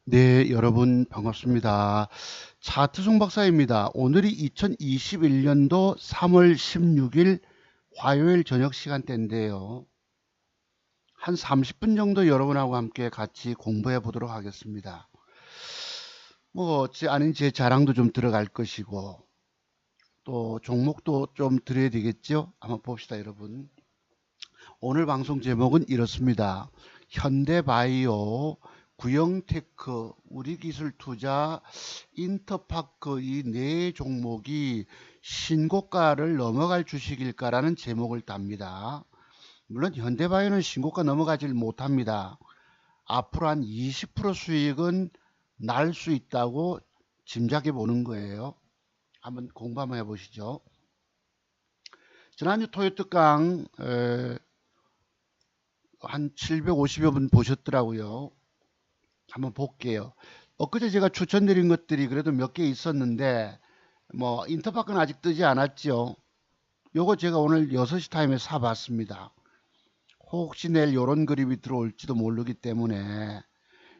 네, 여러분 반갑습니다. 차트송 박사입니다. 오늘이 2021년도 3월 16일 화요일 저녁 시간대인데요. 한 30분 정도 여러분하고 함께 같이 공부해 보도록 하겠습니다. 아닌 제 자랑도 좀 들어갈 것이고 또 종목도 좀 드려야 되겠죠? 한번 봅시다, 여러분. 오늘 방송 제목은 이렇습니다. 현대바이오, 구형테크, 우리기술투자, 인터파크 이 네 종목이 신고가를 넘어갈 주식일까라는 제목을 답니다. 물론 현대바이오는 신고가 넘어가질 못합니다. 앞으로 한 20% 수익은 날 수 있다고 짐작해 보는 거예요. 한번 공부 한번 해보시죠. 지난주 토요특강 한 750여 분 보셨더라고요. 한번 볼게요. 엊그제 제가 추천드린 것들이 그래도 몇 개 있었는데 인터파크는 아직 뜨지 않았죠. 요거 제가 오늘 6시 타임에 사봤습니다. 혹시 내일 요런 그림이 들어올지도 모르기 때문에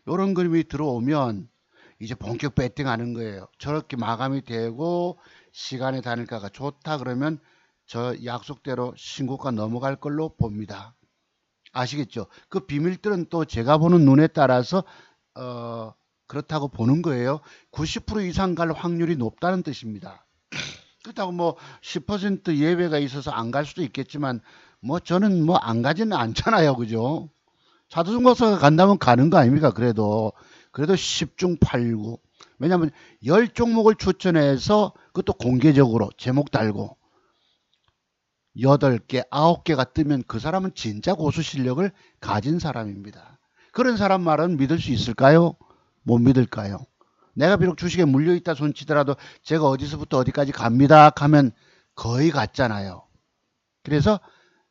요런 그림이 들어오면 이제 본격 배팅 하는 거예요. 저렇게 마감이 되고 시간에 다닐까가 좋다 그러면 저 약속대로 신고가 넘어갈 걸로 봅니다. 아시겠죠? 그 비밀들은 또 제가 보는 눈에 따라서 그렇다고 보는 거예요. 90% 이상 갈 확률이 높다는 뜻입니다. 그렇다고 10% 예외가 있어서 안 갈 수도 있겠지만 저는 안 가지는 않잖아요. 그죠? 차두준 박사가 간다면 가는 거 아닙니까? 그래도 10중 8구. 왜냐하면 10종목을 추천해서 그것도 공개적으로 제목 달고 8개, 9개가 뜨면 그 사람은 진짜 고수 실력을 가진 사람입니다. 그런 사람 말은 믿을 수 있을까요? 못 믿을까요? 내가 비록 주식에 물려있다 손치더라도 제가 어디서부터 어디까지 갑니다 하면 거의 같잖아요. 그래서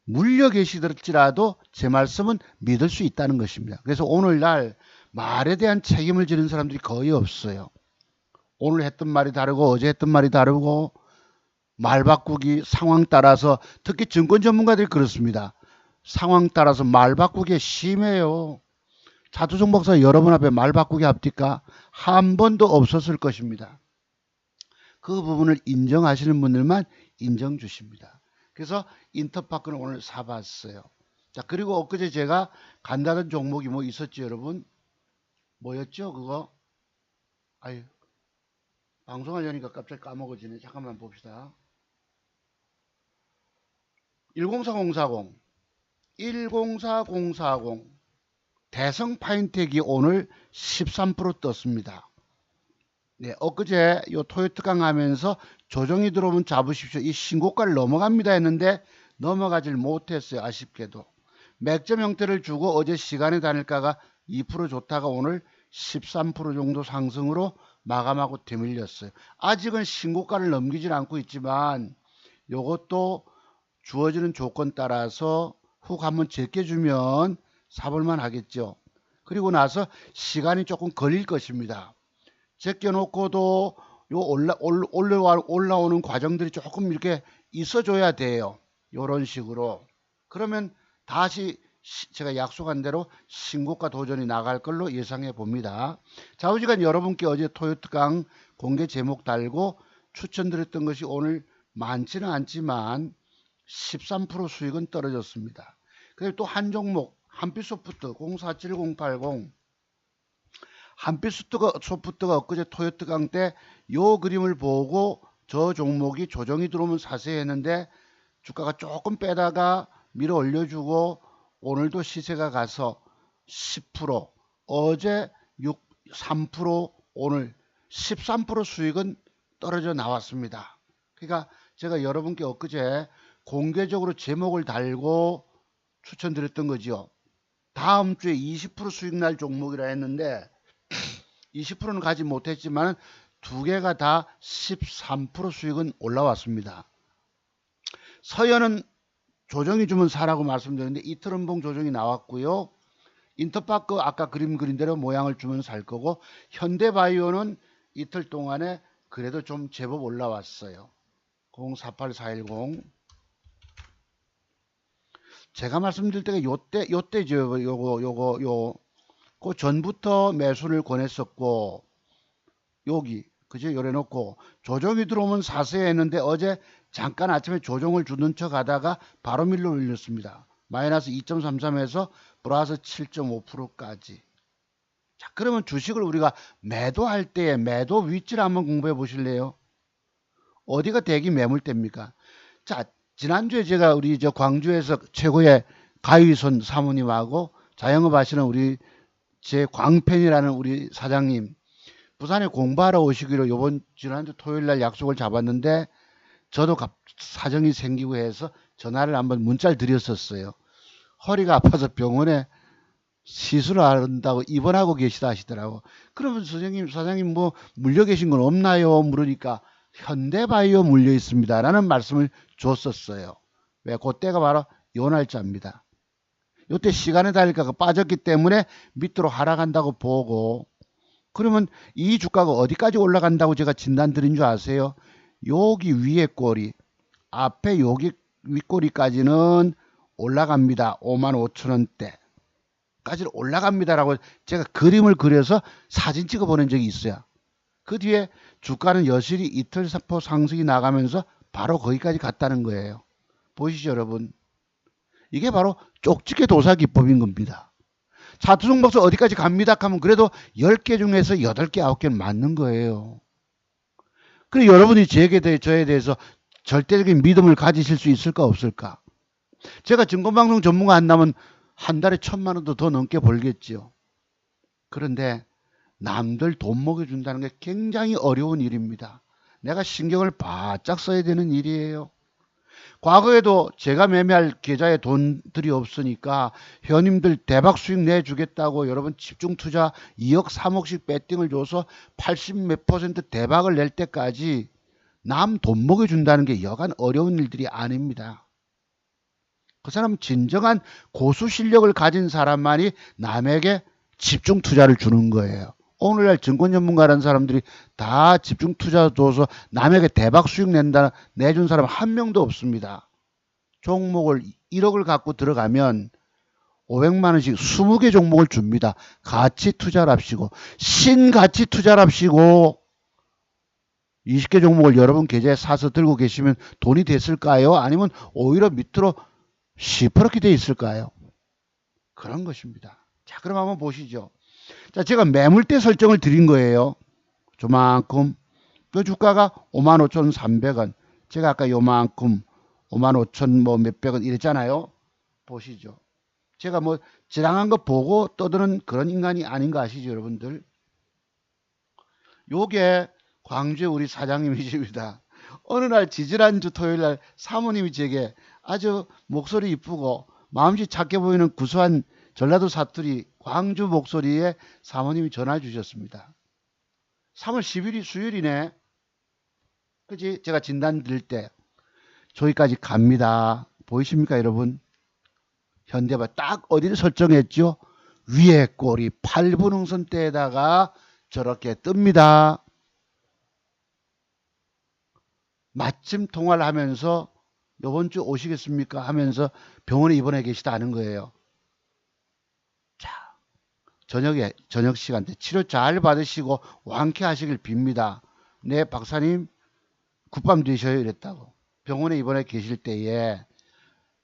물려 계시더라도 제 말씀은 믿을 수 있다는 것입니다. 그래서 오늘날 말에 대한 책임을 지는 사람들이 거의 없어요. 오늘 했던 말이 다르고 어제 했던 말이 다르고 말 바꾸기 상황 따라서 특히 증권 전문가들이 그렇습니다. 상황 따라서 말 바꾸기에 심해요. 차두종 박사 여러분 앞에 말 바꾸기 합니까? 한 번도 없었을 것입니다. 그 부분을 인정하시는 분들만 인정 주십니다. 그래서 인터파크는 오늘 사봤어요. 자, 그리고 엊그제 제가 간다던 종목이 뭐 있었죠, 여러분? 뭐였죠, 그거? 아유, 방송하려니까 갑자기 까먹어지네. 잠깐만 봅시다. 104040, 104040, 대성 파인텍이 오늘 13% 떴습니다. 네, 엊그제 요 토요특강 하면서 조정이 들어오면 잡으십시오. 이 신고가를 넘어갑니다 했는데 넘어가질 못했어요. 아쉽게도. 맥점 형태를 주고 어제 시간에 다닐까가 2% 좋다가 오늘 13% 정도 상승으로 마감하고 되밀렸어요. 아직은 신고가를 넘기질 않고 있지만 요것도 주어지는 조건 따라서 훅 한번 제껴주면 사볼만 하겠죠. 그리고 나서 시간이 조금 걸릴 것입니다. 제껴놓고도 요 올라오는 과정들이 조금 이렇게 있어줘야 돼요. 요런 식으로. 그러면 다시 제가 약속한 대로 신고가 도전이 나갈 걸로 예상해 봅니다. 좌우지간 여러분께 어제 토요특강 공개 제목 달고 추천드렸던 것이 오늘 많지는 않지만 13% 수익은 떨어졌습니다. 그리고 또 한 종목 한빛소프트 047080 한빛소프트가 엊그제 토요특강 때 요 그림을 보고 저 종목이 조정이 들어오면 사세요 했는데 주가가 조금 빼다가 밀어 올려주고 오늘도 시세가 가서 10%, 어제 3%, 오늘 13% 수익은 떨어져 나왔습니다. 그러니까 제가 여러분께 엊그제 공개적으로 제목을 달고 추천드렸던 거지요. 다음 주에 20% 수익 날 종목이라 했는데 20%는 가지 못했지만 두 개가 다 13% 수익은 올라왔습니다. 서현은 조정이 주면 사라고 말씀드렸는데 이틀은봉 조정이 나왔고요. 인터파크 아까 그림 그린 대로 모양을 주면 살 거고 현대바이오는 이틀 동안에 그래도 좀 제법 올라왔어요. 048410 제가 말씀드릴 때가 요때죠. 요거 그 전부터 매수를 권했었고, 여기 그죠? 요래 놓고 조정이 들어오면 사세요 했는데 어제 잠깐 아침에 조정을 주는 척 하다가 바로 밀러 올렸습니다. 마이너스 2.33에서 플러스 7.5%까지. 자, 그러면 주식을 우리가 매도할 때의 매도 위치를 한번 공부해 보실래요? 어디가 대기 매물대입니까? 자, 지난주에 제가 우리 저 광주에서 최고의 가위손 사모님하고 자영업 하시는 우리 제 광팬이라는 우리 사장님 부산에 공부하러 오시기로 요번 지난주 토요일 날 약속을 잡았는데 저도 사정이 생기고 해서 전화를 한번 문자를 드렸었어요. 허리가 아파서 병원에 시술을 한다고 입원하고 계시다 하시더라고. 그러면 사장님 뭐 물려 계신 건 없나요? 물으니까 현대바이오 물려 있습니다. 라는 말씀을 줬었어요. 왜? 그때가 바로 요 날짜입니다. 요때 시간의 달리가가 빠졌기 때문에 밑으로 하락한다고 보고, 그러면 이 주가가 어디까지 올라간다고 제가 진단 드린 줄 아세요? 여기 위에 꼬리, 앞에 여기 윗꼬리까지는 올라갑니다. 55,000원대 까지 올라갑니다라고 제가 그림을 그려서 사진 찍어 보낸 적이 있어요. 그 뒤에 주가는 여실히 이틀사포 상승이 나가면서 바로 거기까지 갔다는 거예요. 보시죠, 여러분. 이게 바로 쪽집게 도사 기법인 겁니다. 차트종목서 어디까지 갑니다 하면 그래도 10개 중에서 8개, 9개는 맞는 거예요. 그래 여러분이 저에 대해서 절대적인 믿음을 가지실 수 있을까 없을까? 제가 증권방송 전문가 한다면 한 달에 1,000만 원도 더 넘게 벌겠지요. 그런데 남들 돈 먹여준다는 게 굉장히 어려운 일입니다. 내가 신경을 바짝 써야 되는 일이에요. 과거에도 제가 매매할 계좌에 돈들이 없으니까 회원님들 대박 수익 내주겠다고 여러분 집중투자 2억 3억씩 배팅을 줘서 80 몇 퍼센트 대박을 낼 때까지 남 돈 먹여준다는 게 여간 어려운 일들이 아닙니다. 그 사람은 진정한 고수 실력을 가진 사람만이 남에게 집중 투자를 주는 거예요. 오늘날 증권 전문가라는 사람들이 다 집중 투자 줘서 남에게 대박 수익 내준 사람 한 명도 없습니다. 종목을 1억을 갖고 들어가면 500만 원씩 20개 종목을 줍니다. 가치 투자랍시고 신가치 투자랍시고 20개 종목을 여러분 계좌에 사서 들고 계시면 돈이 됐을까요? 아니면 오히려 밑으로 시퍼렇게 돼 있을까요? 그런 것입니다. 자, 그럼 한번 보시죠. 자, 제가 매물대 설정을 드린 거예요. 저만큼. 그 주가가 55,300원. 제가 아까 요만큼 55,000 뭐 몇백 원 이랬잖아요. 보시죠. 제가 뭐 지랑한 거 보고 떠드는 그런 인간이 아닌 거 아시죠, 여러분들? 요게 광주의 우리 사장님이십니다. 어느 날 지지난주 토요일 날 사모님이 제게 아주 목소리 이쁘고 마음씨 착해 보이는 구수한 전라도 사투리 광주 목소리에 사모님이 전화 주셨습니다. 3월 10일이 수요일이네. 그치? 제가 진단 드릴 때 저기까지 갑니다. 보이십니까 여러분? 현대바 딱 어디를 설정했죠? 위에 꼬리 8분응선대에다가 저렇게 뜹니다. 마침 통화를 하면서 이번 주 오시겠습니까? 하면서 병원에 입원해 계시다는 거예요. 자, 저녁 시간대 치료 잘 받으시고 완쾌하시길 빕니다. 네, 박사님 굿밤 되셔요 이랬다고. 병원에 입원해 계실 때에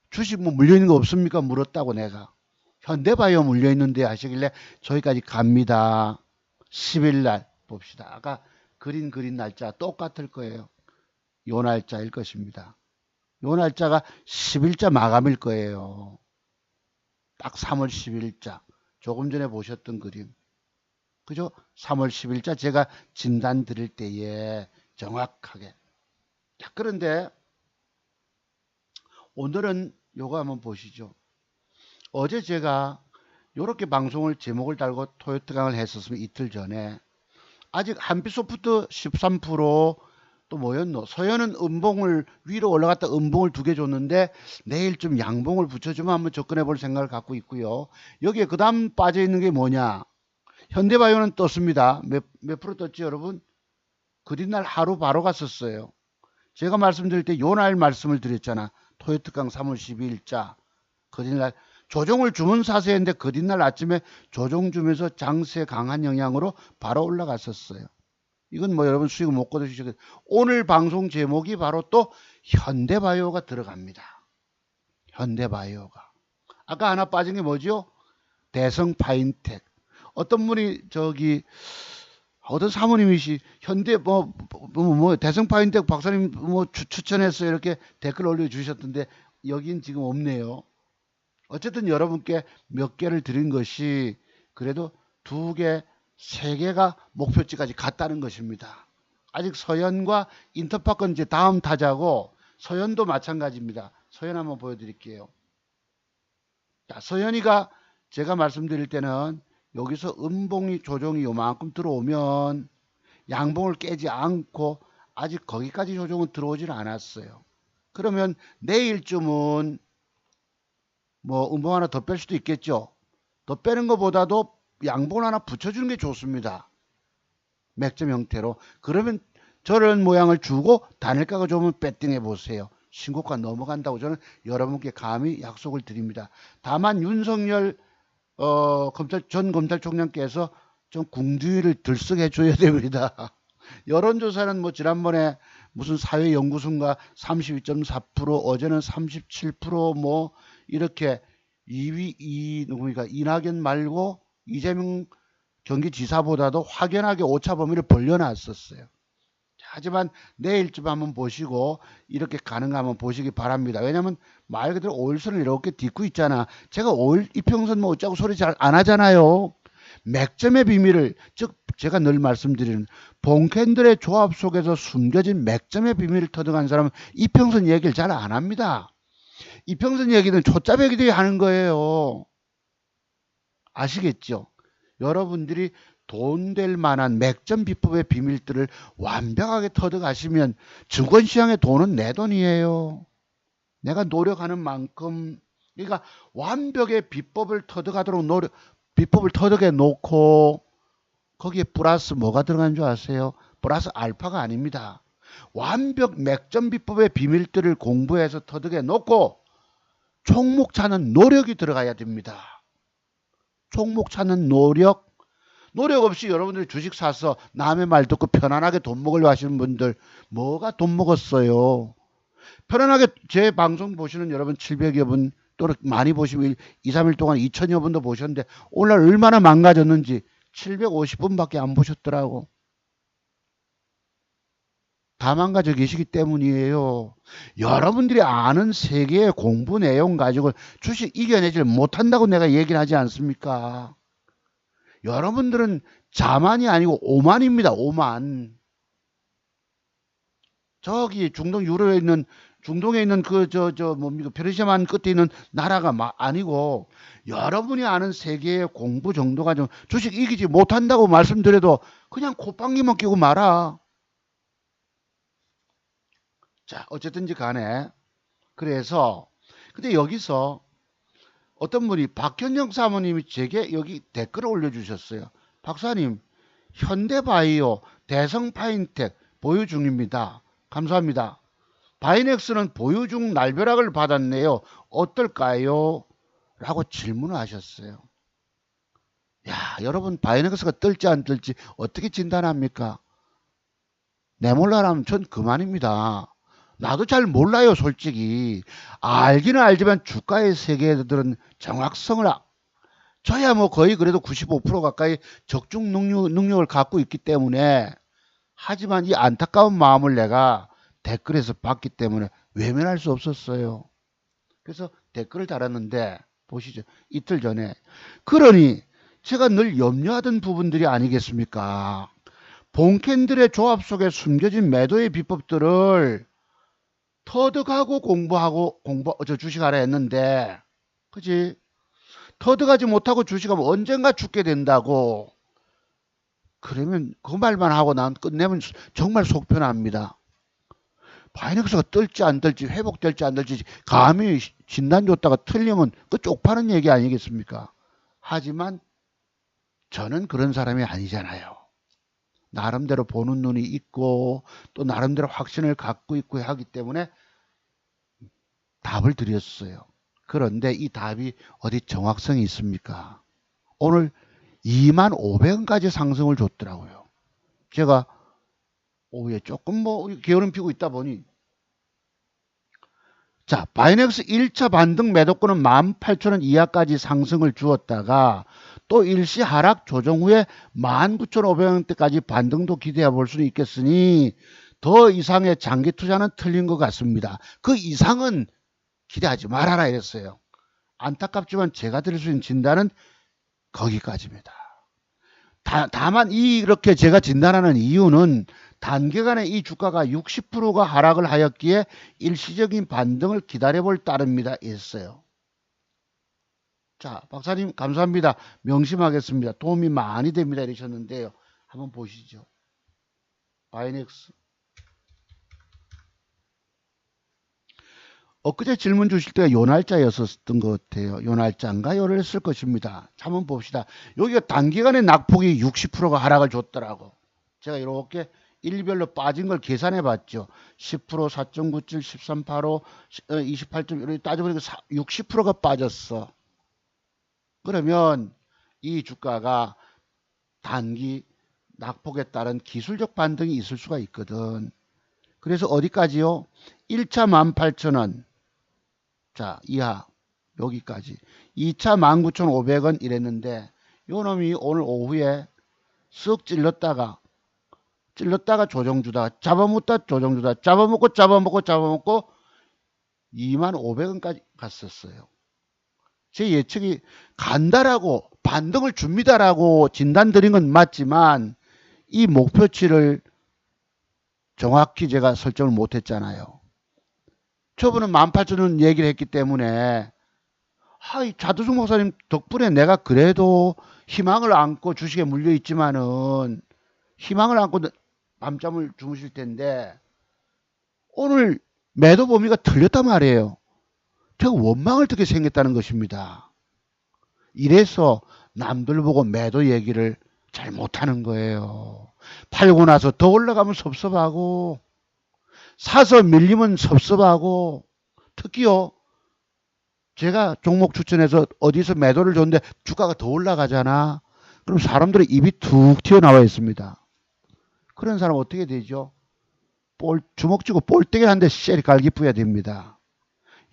주식 뭐 물려있는 거 없습니까? 물었다고 내가. 현대바이오 물려있는데 하시길래 저기까지 갑니다. 10일 날 봅시다. 아까 그린 날짜 똑같을 거예요. 요 날짜일 것입니다. 요 날짜가 10일자 마감일 거예요. 딱 3월 10일자. 조금 전에 보셨던 그림. 그죠? 3월 10일자 제가 진단 드릴 때에 정확하게. 자, 그런데 오늘은 요거 한번 보시죠. 어제 제가 요렇게 방송을 제목을 달고 토요트강을 했었으면 이틀 전에 아직 한빛소프트 13% 또 뭐였노? 서현은 음봉을 위로 올라갔다 음봉을 2개 줬는데 내일 좀 양봉을 붙여주면 한번 접근해 볼 생각을 갖고 있고요. 여기에 그 다음 빠져 있는 게 뭐냐? 현대바이오는 떴습니다. 몇 프로 떴지 여러분? 그린날 하루 바로 갔었어요. 제가 말씀드릴 때 요 날 말씀을 드렸잖아. 토요특강 3월 12일자 그린날 조정을 주문 사서 했는데 그 뒷날 아침에 조정 주면서 장세 강한 영향으로 바로 올라갔었어요. 이건 뭐 여러분 수익을 못 거두시겠어요. 오늘 방송 제목이 바로 또 현대바이오가 들어갑니다. 현대바이오가. 아까 하나 빠진 게 뭐죠? 대성파인텍. 어떤 분이 어떤 사모님이시 현대 대성파인텍 박사님 추천해서 이렇게 댓글 올려주셨던데 여긴 지금 없네요. 어쨌든 여러분께 몇 개를 드린 것이 그래도 2개, 3개가 목표치까지 갔다는 것입니다. 아직 서현과 인터파크는 이제 다음 타자고 서현도 마찬가지입니다. 서현 한번 보여드릴게요. 자, 서현이가 제가 말씀드릴 때는 여기서 음봉이 조정이 요만큼 들어오면 양봉을 깨지 않고 아직 거기까지 조정은 들어오질 않았어요. 그러면 내일쯤은 뭐 음봉 하나 더 뺄 수도 있겠죠. 더 빼는 것보다도 양봉을 하나 붙여주는 게 좋습니다. 맥점 형태로. 그러면 저런 모양을 주고 단일가가 좋으면 배팅해 보세요. 신고가 넘어간다고 저는 여러분께 감히 약속을 드립니다. 다만 윤석열 전 검찰총장께서 좀 궁지를 들썩해 줘야 됩니다. 여론조사는 뭐 지난번에 무슨 사회연구소인가 32.4%, 어제는 37%뭐 이렇게 2위 누구니까 이낙연 말고 이재명 경기지사보다도 확연하게 오차 범위를 벌려놨었어요. 하지만 내일쯤 한번 보시고 이렇게 가능하면 보시기 바랍니다. 왜냐하면 말 그대로 5일선을 이렇게 딛고 있잖아. 제가 5일 이평선 뭐 어쩌고 소리 잘 안 하잖아요. 맥점의 비밀을, 즉 제가 늘 말씀드리는 본캔들의 조합 속에서 숨겨진 맥점의 비밀을 터득한 사람은 이평선 얘기를 잘 안 합니다. 이평선 얘기는 초짜배기들이 하는 거예요. 아시겠죠? 여러분들이 돈 될 만한 맥점 비법의 비밀들을 완벽하게 터득하시면 증권시장의 돈은 내 돈이에요. 내가 노력하는 만큼. 그러니까 완벽의 비법을 터득하도록 비법을 터득해 놓고 거기에 플러스 뭐가 들어간 줄 아세요? 플러스 알파가 아닙니다. 완벽 맥점 비법의 비밀들을 공부해서 터득해 놓고 총목 찾는 노력이 들어가야 됩니다. 총목 찾는 노력 없이 여러분들이 주식 사서 남의 말 듣고 편안하게 돈 먹으려 하시는 분들 뭐가 돈 먹었어요. 편안하게 제 방송 보시는 여러분 700여 분 또 많이 보시면 2, 3일 동안 2000여 분도 보셨는데 오늘 얼마나 망가졌는지 750분밖에 안 보셨더라고. 다 망가져 계시기 때문이에요. 여러분들이 아는 세계의 공부 내용 가지고 주식 이겨내질 못한다고 내가 얘기를 하지 않습니까? 여러분들은 자만이 아니고 오만입니다. 오만. 저기 중동 유럽에 있는 중동에 있는 뭡니까 페르시아만 끝에 있는 나라가 아니고 여러분이 아는 세계의 공부 정도가 좀 주식 이기지 못한다고 말씀드려도 그냥 콧방귀만 끼고 말아. 자, 어쨌든지 간에 그래서 근데 여기서 어떤 분이 박현영 사모님이 제게 여기 댓글을 올려주셨어요. 박사님, 현대바이오, 대성파인텍 보유 중입니다. 감사합니다. 바이넥스는 보유 중 날벼락을 받았네요. 어떨까요? 라고 질문을 하셨어요. 야, 여러분 바이넥스가 뜰지 안 뜰지 어떻게 진단합니까? 내 몰라라면 전 그만입니다. 나도 잘 몰라요, 솔직히. 알기는 알지만 주가의 세계들은 정확성을 저야 뭐 거의 그래도 95% 가까이 적중 능력을 갖고 있기 때문에 하지만 이 안타까운 마음을 내가 댓글에서 봤기 때문에 외면할 수 없었어요. 그래서 댓글을 달았는데 보시죠. 이틀 전에. 그러니 제가 늘 염려하던 부분들이 아니겠습니까? 본캔들의 조합 속에 숨겨진 매도의 비법들을 터득하고 주식하라 했는데, 그지? 터득하지 못하고 주식하면 언젠가 죽게 된다고. 그러면 그 말만 하고 난 끝내면 정말 속 편합니다. 바이넥스가 뜰지 안 뜰지 회복될지 안 될지 감히 진단 줬다가 틀리면 그 쪽파는 얘기 아니겠습니까? 하지만 저는 그런 사람이 아니잖아요. 나름대로 보는 눈이 있고 또 나름대로 확신을 갖고 있고 하기 때문에 답을 드렸어요. 그런데 이 답이 어디 정확성이 있습니까? 오늘 25,500원까지 상승을 줬더라고요. 제가 오후에 조금 뭐 게으름 피고 있다 보니 자, 바이넥스 1차 반등 매도권은 18,000원 이하까지 상승을 주었다가 또 일시 하락 조정 후에 19,500원대까지 반등도 기대해 볼 수는 있겠으니 더 이상의 장기 투자는 틀린 것 같습니다. 그 이상은 기대하지 말아라 이랬어요. 안타깝지만 제가 드릴 수 있는 진단은 거기까지입니다. 다만 이렇게 제가 진단하는 이유는 단기간에 이 주가가 60%가 하락을 하였기에 일시적인 반등을 기다려볼 따름이다 했어요. 자, 박사님 감사합니다. 명심하겠습니다. 도움이 많이 됩니다 이러셨는데요. 한번 보시죠. 바이넥스. 엊그제 질문 주실 때가 요 날짜였었던 것 같아요. 요 날짜인가 요를 쓸 것입니다. 한번 봅시다. 여기가 단기간에 낙폭이 60%가 하락을 줬더라고. 제가 이렇게 일별로 빠진 걸 계산해 봤죠. 10%, 4.97, 13.85, 28점 이렇게 따져보니까 60%가 빠졌어. 그러면 이 주가가 단기 낙폭에 따른 기술적 반등이 있을 수가 있거든. 그래서 어디까지요? 1차 18,000원. 자, 이하 여기까지. 2차 19,500원 이랬는데 요 놈이 오늘 오후에 쓱 찔렀다가 조정 주다가 잡아먹다 조정 주다 잡아먹고 25,500원까지 갔었어요. 제 예측이 간다라고 반등을 줍니다라고 진단 드린 건 맞지만 이 목표치를 정확히 제가 설정을 못했잖아요. 저번은 18,000원 얘기를 했기 때문에 자두중 목사님 덕분에 내가 그래도 희망을 안고 주식에 물려 있지만은 희망을 안고 밤잠을 주무실 텐데 오늘 매도 범위가 틀렸단 말이에요. 제가 원망을 듣게 생겼다는 것입니다. 이래서 남들 보고 매도 얘기를 잘 못하는 거예요. 팔고 나서 더 올라가면 섭섭하고 사서 밀리면 섭섭하고 특히요. 제가 종목 추천해서 어디서 매도를 줬는데 주가가 더 올라가잖아. 그럼 사람들의 입이 툭 튀어나와 있습니다. 그런 사람 어떻게 되죠? 주먹 쥐고 볼때기 하는데 쎄리 갈기뿌야 됩니다.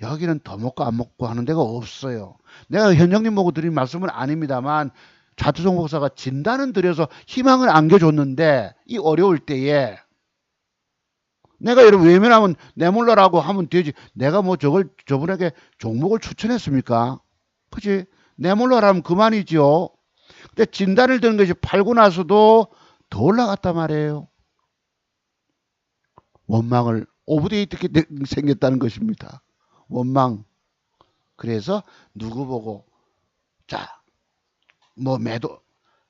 여기는 더 먹고 안 먹고 하는 데가 없어요. 내가 현장님 보고 드린 말씀은 아닙니다만 자투종 목사가 진단은 드려서 희망을 안겨줬는데 이 어려울 때에 내가 여러분 외면하면 내몰라라고 하면 되지. 내가 뭐 저분에게 종목을 추천했습니까? 그치? 내몰라라면 그만이죠. 근데 진단을 드는 것이 팔고 나서도 더 올라갔단 말이에요. 원망을 오버데이트 생겼다는 것입니다. 원망. 그래서 누구 보고 자, 뭐 매도.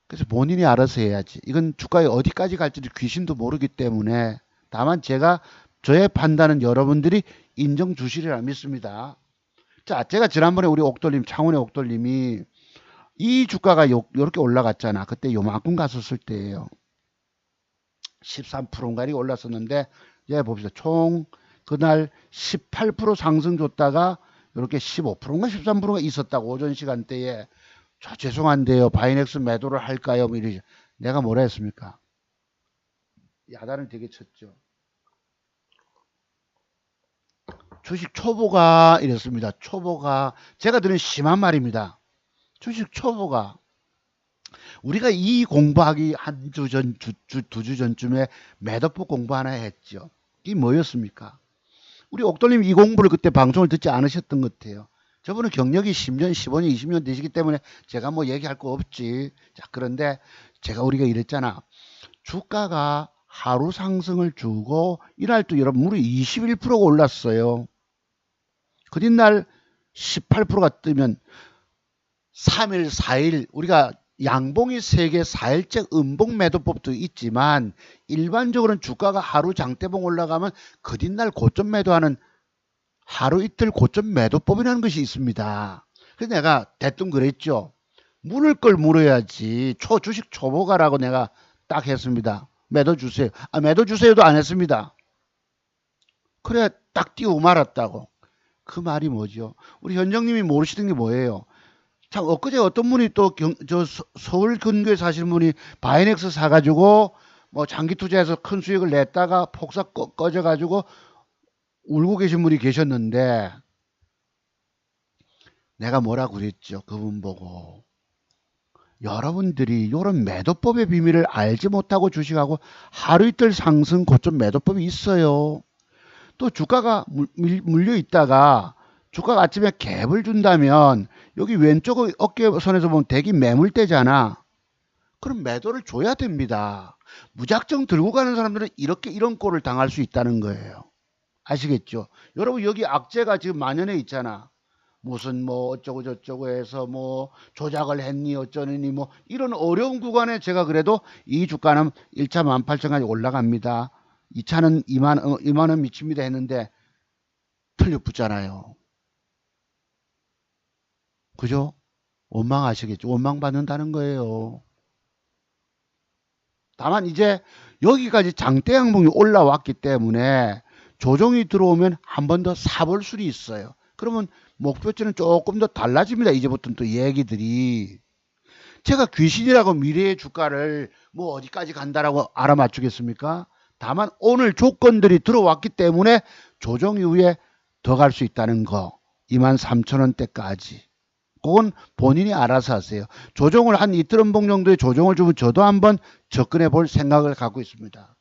그래서 본인이 알아서 해야지. 이건 주가에 어디까지 갈지 귀신도 모르기 때문에 다만 저의 판단은 여러분들이 인정 주시리라 믿습니다. 자, 제가 지난번에 우리 옥돌님, 창원의 옥돌님이 이 주가가 요렇게 올라갔잖아. 그때 요만큼 갔었을 때예요. 13%인가리 올랐었는데 이제 봅시다. 총 그날 18% 상승 줬다가 이렇게 15%인가 13%가 있었다고 오전 시간대에 죄송한데요. 바이넥스 매도를 할까요? 뭐 이러지. 내가 뭐라 했습니까? 야단을 되게 쳤죠. 주식 초보가 이랬습니다. 초보가 제가 들은 심한 말입니다. 주식 초보가 우리가 이 공부하기 한 주 전, 두 주 전쯤에 매도법 공부 하나 했죠. 이게 뭐였습니까? 우리 옥돌님 이 공부를 그때 방송을 듣지 않으셨던 것 같아요. 저분은 경력이 10년, 15년, 20년 되시기 때문에 제가 뭐 얘기할 거 없지. 자, 그런데 우리가 이랬잖아. 주가가 하루 상승을 주고 이날 또 여러분 무려 21%가 올랐어요. 그 뒷날 18%가 뜨면 3일, 4일 우리가 양봉이 3개 4일째 음봉 매도법도 있지만 일반적으로는 주가가 하루 장대봉 올라가면 그 뒷날 고점 매도하는 하루 이틀 고점 매도법이라는 것이 있습니다. 그래서 내가 대뜸 그랬죠. 물을 걸 물어야지. 주식 초보가라고 내가 딱 했습니다. 매도 주세요. 매도 주세요도 안 했습니다. 그래 딱 띄우고 말았다고. 그 말이 뭐죠? 우리 현정님이 모르시는 게 뭐예요? 참 엊그제 어떤 분이 또 서울 근교에 사시는 분이 바이넥스 사가지고 뭐 장기 투자해서 큰 수익을 냈다가 폭삭 꺼져가지고 울고 계신 분이 계셨는데 내가 뭐라 그랬죠? 그분 보고 여러분들이 이런 매도법의 비밀을 알지 못하고 주식하고 하루 이틀 상승 고점 매도법이 있어요. 또 주가가 물려 있다가 주가가 아침에 갭을 준다면 여기 왼쪽 어깨선에서 보면 대기 매물대잖아. 그럼 매도를 줘야 됩니다. 무작정 들고 가는 사람들은 이렇게 이런 꼴을 당할 수 있다는 거예요. 아시겠죠? 여러분 여기 악재가 지금 만연해 있잖아. 무슨 뭐 어쩌고 저쩌고 해서 뭐 조작을 했니 어쩌니 뭐 이런 어려운 구간에 제가 그래도 이 주가는 1차 18,000까지 올라갑니다. 2차는 2만 원 미칩니다 했는데 틀려붙잖아요. 그죠? 원망하시겠죠? 원망받는다는 거예요. 다만 이제 여기까지 장대 항목이 올라왔기 때문에 조정이 들어오면 한 번 더 사볼 수는 있어요. 그러면 목표치는 조금 더 달라집니다. 이제부터는 또 얘기들이. 제가 귀신이라고 미래의 주가를 뭐 어디까지 간다라고 알아맞추겠습니까? 다만 오늘 조건들이 들어왔기 때문에 조정 이후에 더 갈 수 있다는 거. 23,000원대까지. 그건 본인이 알아서 하세요. 조정을 한 이틀음봉 정도의 조정을 주면 저도 한번 접근해 볼 생각을 갖고 있습니다.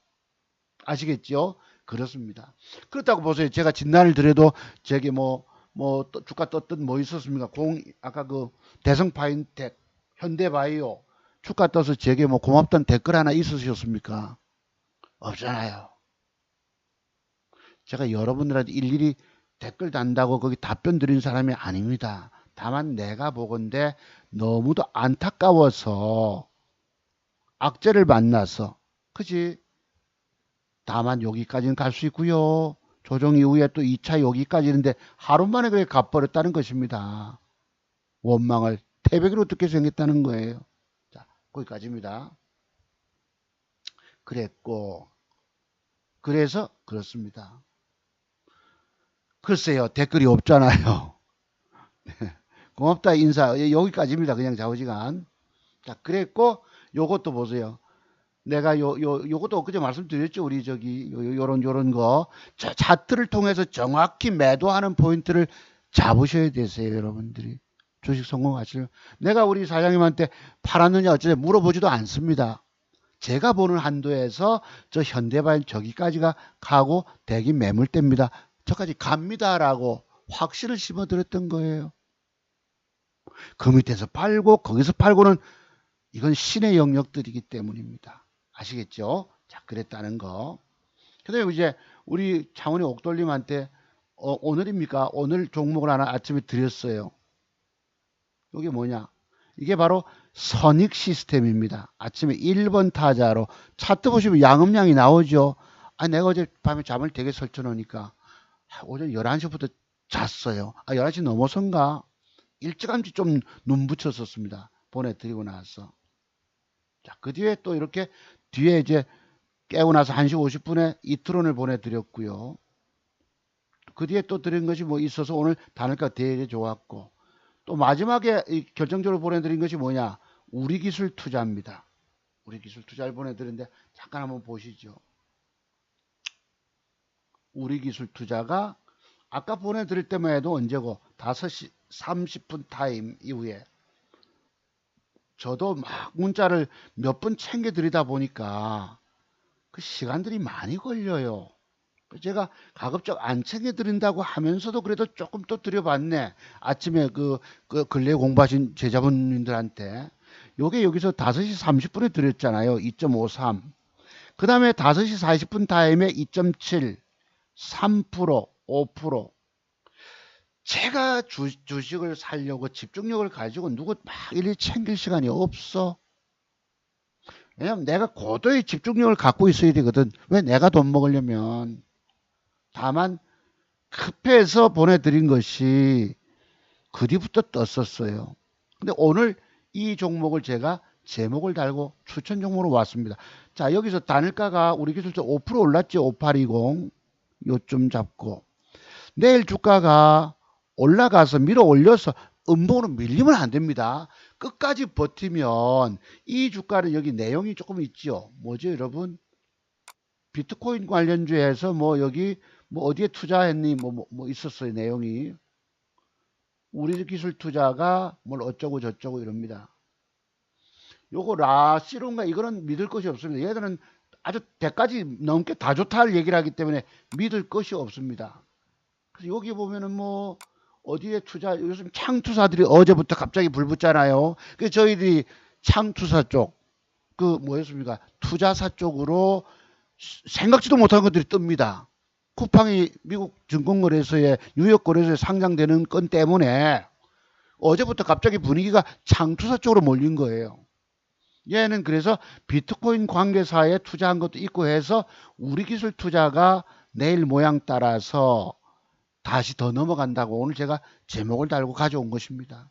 아시겠죠? 그렇습니다. 그렇다고 보세요. 제가 진단을 드려도 저기 주가 떴던 뭐 있었습니까? 아까 그 대성파인텍, 현대바이오 주가 떠서 제게 뭐 고맙다는 댓글 하나 있으셨습니까? 없잖아요. 제가 여러분들한테 일일이 댓글 단다고 거기 답변 드린 사람이 아닙니다. 다만 내가 보건대 너무도 안타까워서 악재를 만나서 그지? 다만 여기까지는 갈 수 있고요. 조정 이후에 또 2차 여기까지 있는데 하루 만에 그렇게 갚버렸다는 것입니다. 원망을 태백으로 어떻게 생겼다는 거예요. 자, 거기까지입니다. 그랬고 그래서 그렇습니다. 글쎄요. 댓글이 없잖아요. 고맙다 인사 여기까지입니다. 그냥 좌우지간. 자, 그랬고 요것도 보세요. 내가 요것도 엊그제 말씀드렸죠. 우리 저기 요런 거 차트를 통해서 정확히 매도하는 포인트를 잡으셔야 되세요. 여러분들이 주식 성공하시려. 내가 우리 사장님한테 팔았느냐 어쩌냐 물어보지도 않습니다. 제가 보는 한도에서 저 현대바이오 저기까지가 가고 대기 매물대입니다. 저까지 갑니다라고 확신을 심어드렸던 거예요. 그 밑에서 팔고 거기서 팔고는 이건 신의 영역들이기 때문입니다. 아시겠죠? 자, 그랬다는 거. 그다음에 이제 우리 창원의 옥돌님한테 오늘입니까? 오늘 종목을 하나 아침에 드렸어요. 이게 뭐냐? 이게 바로 선익 시스템입니다. 아침에 1번 타자로 차트 보시면 양음량이 나오죠. 아, 내가 어제 밤에 잠을 되게 설쳐놓으니까 오전 11시부터 잤어요. 11시 넘어선가? 일찌감치 좀 눈 붙였었습니다. 보내드리고 나서. 자, 그 뒤에 또 이렇게 뒤에 이제 깨고 나서 1시 50분에 이트론을 보내드렸고요. 그 뒤에 또 드린 것이 뭐 있어서 오늘 단일가 되게 좋았고 또 마지막에 결정적으로 보내드린 것이 뭐냐? 우리 기술 투자입니다. 우리 기술 투자를 보내드렸는데 잠깐 한번 보시죠. 우리 기술 투자가 아까 보내드릴 때만 해도 언제고 5시 30분 타임 이후에 저도 막 문자를 몇 번 챙겨 드리다 보니까 그 시간들이 많이 걸려요. 제가 가급적 안 챙겨 드린다고 하면서도 그래도 조금 또 드려봤네. 아침에 그 근래 공부하신 제자분들한테. 요게 여기서 5시 30분에 드렸잖아요. 2.53. 그 다음에 5시 40분 타임에 2.7, 3%, 5%. 제가 주식을 살려고 집중력을 가지고 누구 막 일일이 챙길 시간이 없어. 왜냐면 내가 고도의 집중력을 갖고 있어야 되거든. 왜 내가 돈 먹으려면. 다만 급해서 보내드린 것이 그 뒤부터 떴었어요. 근데 오늘 이 종목을 제가 제목을 달고 추천 종목으로 왔습니다. 자, 여기서 단일가가 우리 기술자 5% 올랐죠. 5820 요점 잡고 내일 주가가 올라가서 밀어 올려서 음봉으로 밀리면 안 됩니다. 끝까지 버티면 이 주가는 여기 내용이 조금 있죠. 뭐죠, 여러분? 비트코인 관련주에서 뭐 여기 뭐 어디에 투자했니 뭐 있었어요, 내용이. 우리 기술 투자가 뭘 어쩌고 저쩌고 이럽니다. 요거 라시론가 이거는 믿을 것이 없습니다. 얘들은 아주 100가지 넘게 다 좋다 할 얘기를 하기 때문에 믿을 것이 없습니다. 그래서 여기 보면은 뭐 어디에 투자, 요즘 창투사들이 어제부터 갑자기 불붙잖아요. 그래서 저희들이 창투사 쪽, 그 뭐였습니까? 투자사 쪽으로 생각지도 못한 것들이 뜹니다. 쿠팡이 미국 증권거래소에, 뉴욕거래소에 상장되는 건 때문에 어제부터 갑자기 분위기가 창투사 쪽으로 몰린 거예요. 얘는 그래서 비트코인 관계사에 투자한 것도 있고 해서 우리 기술 투자가 내일 모양 따라서 다시 더 넘어간다고 오늘 제가 제목을 달고 가져온 것입니다.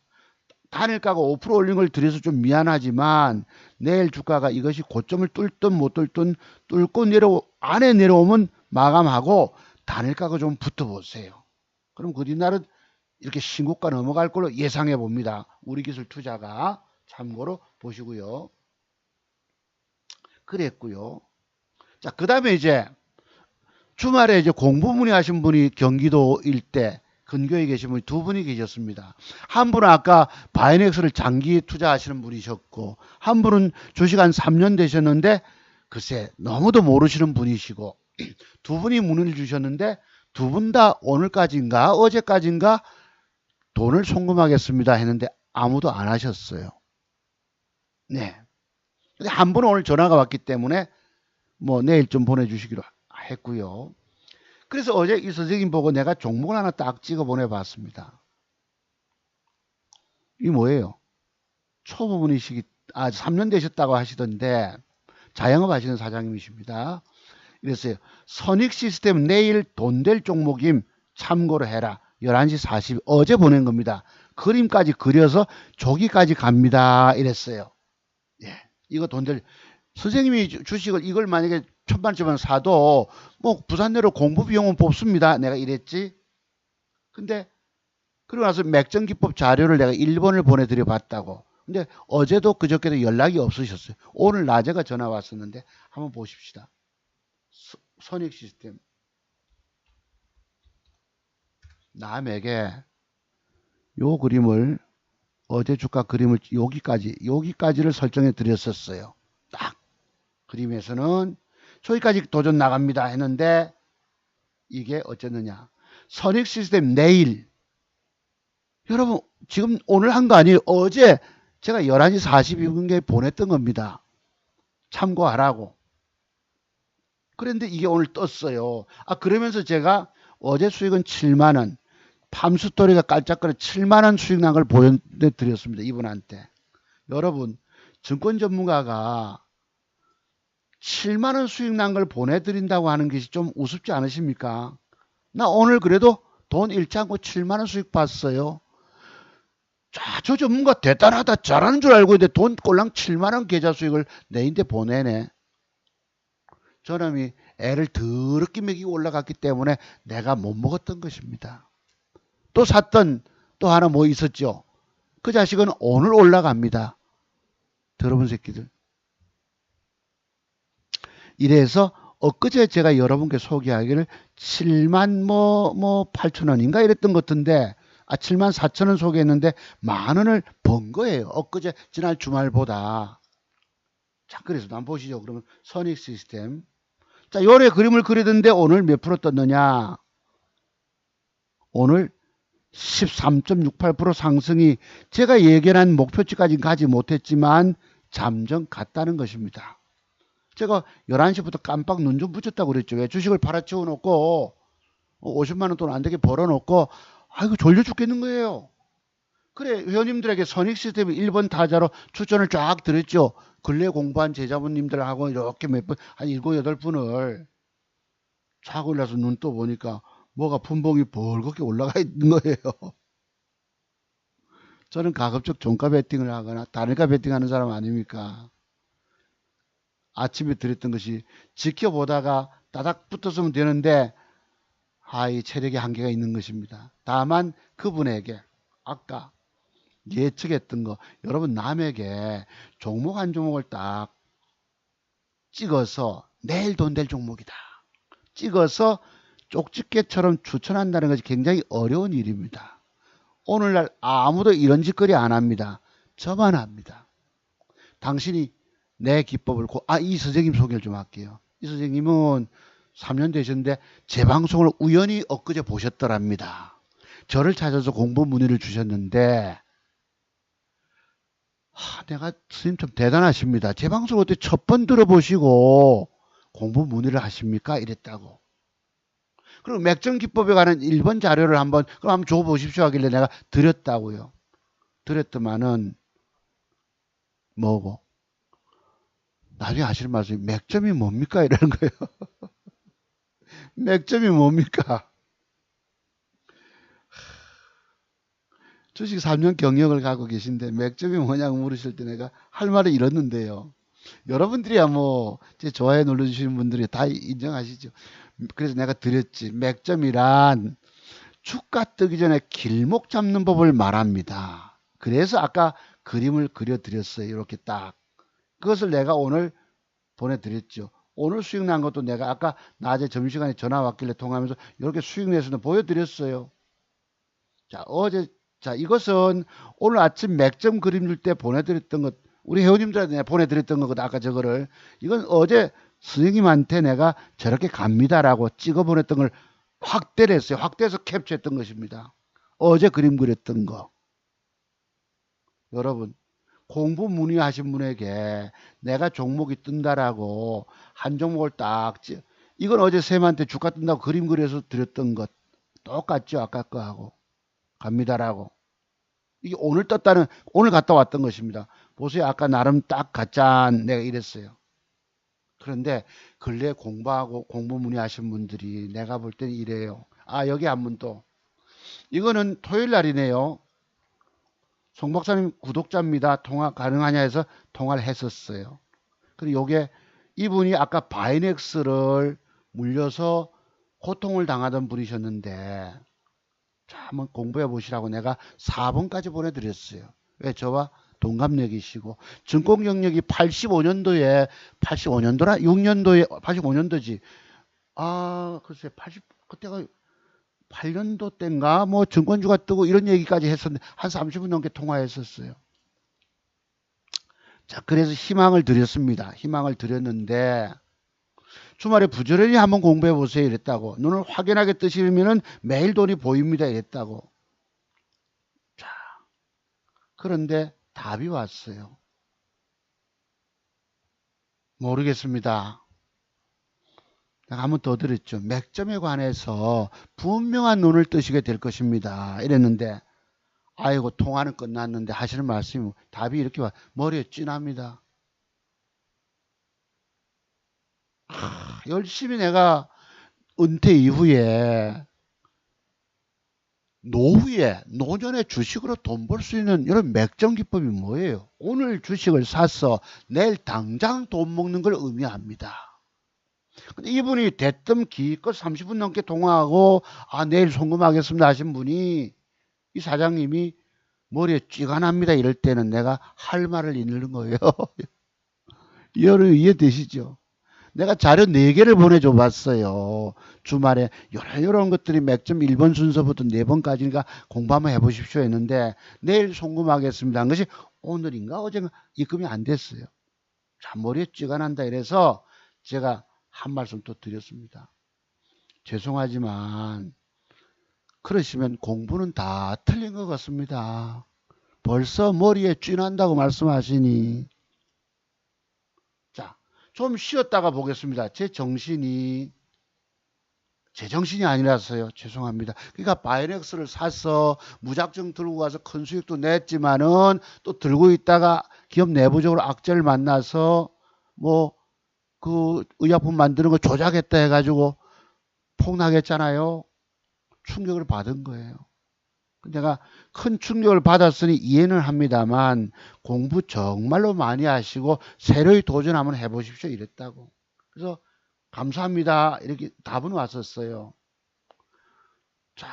단일가가 5% 올린 걸 드려서 좀 미안하지만 내일 주가가 이것이 고점을 뚫든 못 뚫든 뚫고 안에 내려오면 마감하고 단일가가 좀 붙어보세요. 그럼 그 뒷날은 이렇게 신고가 넘어갈 걸로 예상해 봅니다. 우리 기술 투자가 참고로 보시고요. 그랬고요. 자, 그 다음에 이제 주말에 이제 공부 문의하신 분이 경기도 일대 근교에 계신 분이 두 분이 계셨습니다. 한 분은 아까 바이넥스를 장기 투자하시는 분이셨고, 한 분은 주식 한 3년 되셨는데 글쎄 너무도 모르시는 분이시고, 두 분이 문의를 주셨는데 두 분 다 오늘까지인가 어제까지인가 돈을 송금하겠습니다 했는데 아무도 안 하셨어요. 네. 근데 한 분은 오늘 전화가 왔기 때문에 뭐 내일 좀 보내주시기로 했고요. 그래서 어제 이 선생님 보고 내가 종목을 하나 딱 찍어 보내봤습니다. 이 뭐예요? 초보분이시기, 3년 되셨다고 하시던데 자영업 하시는 사장님이십니다. 이랬어요. 선익 시스템 내일 돈 될 종목임 참고로 해라. 11시 40, 어제 보낸 겁니다. 그림까지 그려서 조기까지 갑니다. 이랬어요. 예, 이거 돈 될, 선생님이 주식을 이걸 만약에 천만원짜리 사도 뭐 부산대로 공부 비용은 뽑습니다. 내가 이랬지. 근데 그러고 나서 맥정기법 자료를 내가 1번을 보내드려 봤다고. 근데 어제도 그저께도 연락이 없으셨어요. 오늘 낮에가 전화 왔었는데 한번 보십시다. 선익 시스템. 남에게 요 그림을, 어제 주가 그림을 여기까지를 설정해 드렸었어요. 딱 그림에서는 저기까지 도전 나갑니다 했는데 이게 어쨌느냐. 선익 시스템 내일. 여러분 지금 오늘 한 거 아니에요. 어제 제가 11시 42분에 보냈던 겁니다. 참고하라고. 그런데 이게 오늘 떴어요. 그러면서 제가 어제 수익은 7만원, 팜스토리가 깔짝거려 7만원 수익 난 걸 보여드렸습니다. 이분한테. 여러분, 증권 전문가가 7만원 수익 난 걸 보내드린다고 하는 것이 좀 우습지 않으십니까? 나 오늘 그래도 돈 잃지 않고 7만원 수익 봤어요. 자, 저 전문가 대단하다, 잘하는 줄 알고 있는데 돈 꼴랑 7만원 계좌 수익을 내인데 보내네. 저놈이 애를 더럽게 먹이고 올라갔기 때문에 내가 못 먹었던 것입니다. 또 샀던 또 하나 뭐 있었죠. 그 자식은 오늘 올라갑니다. 더러운 새끼들. 이래서 엊그제 제가 여러분께 소개하기를 7만 8천 원인가 이랬던 것 같은데 7만 4천 원 소개했는데 만 원을 번 거예요. 엊그제 지난 주말보다. 자, 그래서 한번 보시죠. 그러면 선익 시스템. 자, 요래 그림을 그리던데 오늘 몇 프로 떴느냐? 오늘 13.68% 상승이 제가 예견한 목표치까지는 가지 못했지만 잠정 갔다는 것입니다. 제가 11시부터 깜빡 눈 좀 붙였다고 그랬죠. 왜? 주식을 팔아치워 놓고 50만 원 돈 안 되게 벌어 놓고 아이고 졸려 죽겠는 거예요. 그래, 회원님들에게 선익 시스템 1번 타자로 추천을 쫙 드렸죠. 근래 공부한 제자분님들하고 이렇게 몇 분, 한 7, 8분을 쫙 올라서 눈 떠 보니까 뭐가 분봉이 벌겋게 올라가 있는 거예요. 저는 가급적 종가 베팅을 하거나 단일가 베팅하는 사람 아닙니까? 아침에 드렸던 것이 지켜보다가 따닥 붙었으면 되는데 이 체력의 한계가 있는 것입니다. 다만 그분에게 아까 예측했던 거, 여러분 남에게 종목 한 종목을 딱 찍어서 내일 돈 될 종목이다, 찍어서 쪽집게처럼 추천한다는 것이 굉장히 어려운 일입니다. 오늘날 아무도 이런 짓거리 안 합니다. 저만 합니다. 당신이 내 기법을 이 선생님 소개를 좀 할게요. 이 선생님은 3년 되셨는데 제 방송을 우연히 엊그제 보셨더랍니다. 저를 찾아서 공부 문의를 주셨는데 내가 선생님 좀 대단하십니다. 제 방송을 어떻게 첫 번 들어보시고 공부 문의를 하십니까? 이랬다고. 그리고 맥점 기법에 관한 1번 자료를 그럼 한번 줘보십시오 하길래 내가 드렸다고요. 드렸더만은 뭐고 나중에 하시는 말씀이 맥점이 뭡니까? 이러는 거예요. 맥점이 뭡니까? 주식 3년 경력을 갖고 계신데 맥점이 뭐냐고 물으실 때 내가 할 말을 잃었는데요. 여러분들이야 뭐 제 좋아요 눌러주시는 분들이 다 인정하시죠. 그래서 내가 드렸지. 맥점이란 주가 뜨기 전에 길목 잡는 법을 말합니다. 그래서 아까 그림을 그려드렸어요. 이렇게 딱. 그것을 내가 오늘 보내드렸죠. 오늘 수익 난 것도 내가 아까 낮에 점심시간에 전화 왔길래 통화하면서 이렇게 수익 내서는 보여드렸어요. 자, 이것은 오늘 아침 맥점 그림 줄 때 보내드렸던 것, 우리 회원님들한테 내가 보내드렸던 거거든. 아까 저거를. 이건 어제 선생님한테 내가 저렇게 갑니다라고 찍어 보냈던 걸 확대를 했어요. 확대해서 캡처했던 것입니다. 어제 그림 그렸던 거. 여러분, 공부 문의하신 분에게 내가 종목이 뜬다라고 한 종목을 이건 어제 쌤한테 주가 뜬다고 그림 그려서 드렸던 것 똑같죠. 아까 거하고. 갑니다라고. 이게 오늘 갔다 왔던 것입니다. 보세요. 아까 나름 딱 가짠 내가 이랬어요. 그런데 근래 공부 문의하신 분들이 내가 볼 때는 이래요. 여기 한 분 또. 이거는 토요일 날이네요. 송 박사님 구독자입니다. 통화 가능하냐 해서 통화를 했었어요. 그리고 요게 이분이 아까 바이넥스를 물려서 고통을 당하던 분이셨는데 자, 한번 공부해 보시라고 내가 4번까지 보내드렸어요. 왜? 저와 동갑내기시고 증권 경력이 85년도에 85년도라 6년도에 85년도지. 글쎄 그때가 8년도 때인가 뭐 증권주가 뜨고 이런 얘기까지 했었는데 한 30분 넘게 통화했었어요. 자, 그래서 희망을 드렸습니다. 희망을 드렸는데 주말에 부지런히 한번 공부해 보세요 이랬다고. 눈을 확연하게 뜨시면은 매일 돈이 보입니다 이랬다고. 자, 그런데 답이 왔어요. 모르겠습니다. 내가 한번 더 드렸죠. 맥점에 관해서 분명한 눈을 뜨시게 될 것입니다. 이랬는데 아이고 통화는 끝났는데 하시는 말씀이 답이 이렇게 와. 머리에 찐합니다. 열심히 내가 은퇴 이후에 노년에 주식으로 돈 벌 수 있는 이런 맥점 기법이 뭐예요? 오늘 주식을 사서 내일 당장 돈 먹는 걸 의미합니다. 근데 이분이 대뜸 기껏 30분 넘게 통화하고 내일 송금하겠습니다 하신 분이 이 사장님이 머리에 쥐가 납니다 이럴 때는 내가 할 말을 잃는 거예요. 이해되시죠? 내가 자료 4개를 보내줘 봤어요. 주말에 이런 것들이 맥점 1번 순서부터 4번까지니까 공부 한번 해보십시오 했는데 내일 송금하겠습니다 한 것이 오늘인가 어젠가 입금이 안 됐어요. 자, 머리에 쥐가 난다 이래서 제가 한 말씀 또 드렸습니다. 죄송하지만 그러시면 공부는 다 틀린 것 같습니다. 벌써 머리에 쥐 난다고 말씀하시니 좀 쉬었다가 보겠습니다. 제 정신이 아니라서요. 죄송합니다. 그러니까 바이넥스를 사서 무작정 들고 가서 큰 수익도 냈지만은 또 들고 있다가 기업 내부적으로 악재를 만나서 뭐 그 의약품 만드는 거 조작했다 해가지고 폭락했잖아요. 충격을 받은 거예요. 내가 큰 충격을 받았으니 이해는 합니다만 공부 정말로 많이 하시고 새로이 도전 한번 해보십시오 이랬다고. 그래서 감사합니다 이렇게 답은 왔었어요. 자,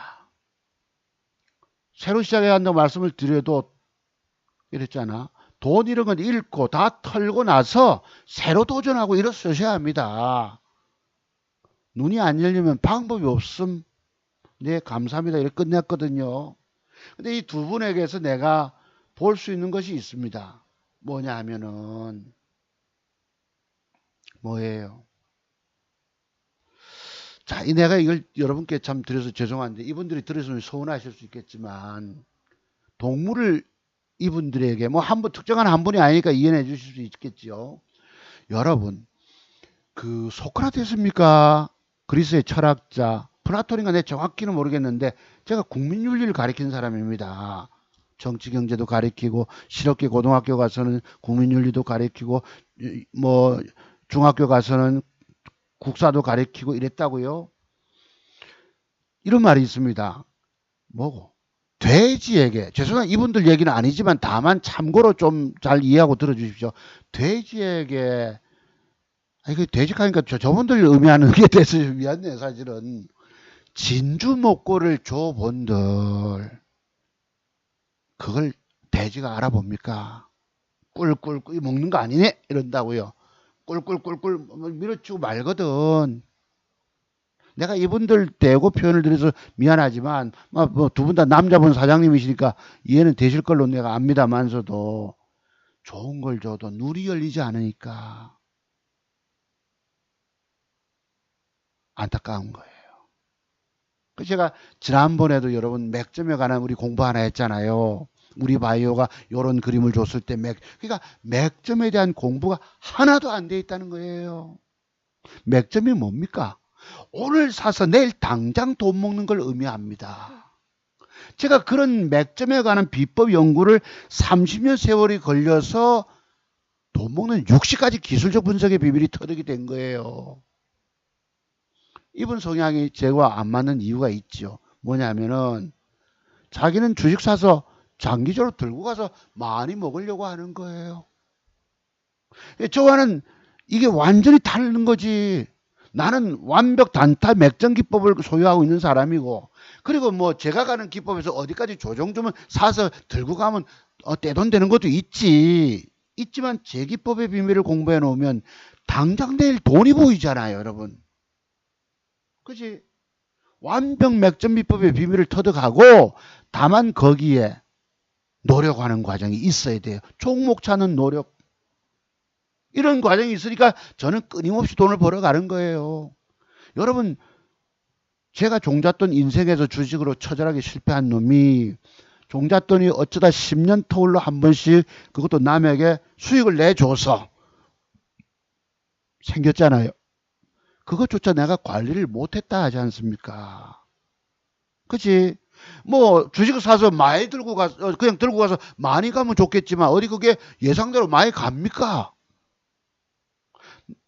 새로 시작해야 한다고 말씀을 드려도 이랬잖아. 돈 이런 건 잃고 다 털고 나서 새로 도전하고 일어서셔야 합니다. 눈이 안 열리면 방법이 없음. 네, 감사합니다. 이렇게 끝냈거든요. 근데 이 두 분에게서 내가 볼 수 있는 것이 있습니다. 뭐냐 하면은, 뭐예요? 자, 이 내가 이걸 여러분께 참 드려서 죄송한데, 이분들이 들으시면 서운하실 수 있겠지만, 동물을 이분들에게, 뭐 한 분, 특정한 한 분이 아니니까 이해해 주실 수 있겠지요. 여러분, 그 소크라테스입니까? 그리스의 철학자, 플라톤인가 내 정확히는 모르겠는데, 제가 국민윤리를 가리키는 사람입니다. 정치 경제도 가리키고 실업계 고등학교 가서는 국민윤리도 가리키고 뭐 중학교 가서는 국사도 가리키고 이랬다고요. 이런 말이 있습니다. 뭐고? 돼지에게, 죄송한 이분들 얘기는 아니지만 다만 참고로 좀 잘 이해하고 들어주십시오. 돼지에게, 이거 돼지가니까 저분들 의미하는 게 돼서 미안해요. 사실은 진주 먹고를 줘본들 그걸 돼지가 알아봅니까? 꿀꿀꿀 먹는 거 아니네? 이런다고요. 꿀꿀꿀꿀 밀어치고 말거든. 내가 이분들 대고 표현을 드려서 미안하지만 뭐 두 분 다 남자분 사장님이시니까 이해는 되실 걸로 내가 압니다만서도 좋은 걸 줘도 눈이 열리지 않으니까 안타까운 거예요. 그 제가 지난번에도 여러분 맥점에 관한 우리 공부 하나 했잖아요. 우리 바이오가 이런 그림을 줬을 때 그러니까 맥점에 대한 공부가 하나도 안 돼 있다는 거예요. 맥점이 뭡니까? 오늘 사서 내일 당장 돈 먹는 걸 의미합니다. 제가 그런 맥점에 관한 비법 연구를 30년 세월이 걸려서 돈 먹는 60가지 기술적 분석의 비밀이 터득이 된 거예요. 이분 성향이 저와 안 맞는 이유가 있죠. 뭐냐면은 자기는 주식 사서 장기적으로 들고 가서 많이 먹으려고 하는 거예요. 저와는 이게 완전히 다른 거지. 나는 완벽 단타 맥점 기법을 소유하고 있는 사람이고, 그리고 뭐 제가 가는 기법에서 어디까지 조정 주면 사서 들고 가면 떼돈 되는 것도 있지만 제 기법의 비밀을 공부해 놓으면 당장 내일 돈이 보이잖아요, 여러분. 그치? 완벽 맥점 비법의 비밀을 터득하고 다만 거기에 노력하는 과정이 있어야 돼요. 종목 찾는 노력. 이런 과정이 있으니까 저는 끊임없이 돈을 벌어가는 거예요. 여러분, 제가 종잣돈 인생에서 주식으로 처절하게 실패한 놈이 종잣돈이 어쩌다 10년 터울로 한 번씩 그것도 남에게 수익을 내줘서 생겼잖아요. 그것조차 내가 관리를 못했다 하지 않습니까? 그치? 뭐 주식을 사서 많이 들고 가서 그냥 들고 가서 많이 가면 좋겠지만 어디 그게 예상대로 많이 갑니까?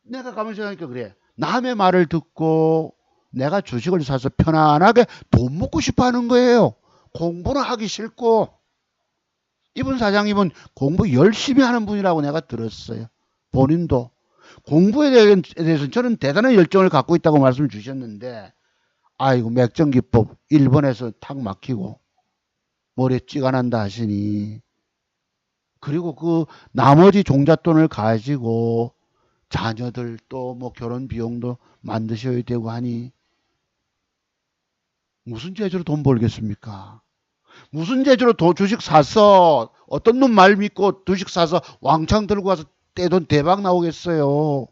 내가 가면서 하니까 그래. 남의 말을 듣고 내가 주식을 사서 편안하게 돈 먹고 싶어 하는 거예요. 공부는 하기 싫고. 이분 사장님은 공부 열심히 하는 분이라고 내가 들었어요. 본인도. 공부에 대해서 저는 대단한 열정을 갖고 있다고 말씀을 주셨는데, 아이고, 맥정기법 1번에서 탁 막히고, 머리에 찌가 난다 하시니, 그리고 그 나머지 종잣돈을 가지고 자녀들 또 뭐 결혼 비용도 만드셔야 되고 하니, 무슨 재주로 돈 벌겠습니까? 무슨 재주로 주식 사서 어떤 놈 말 믿고 주식 사서 왕창 들고 가서 떼돈 대박 나오겠어요.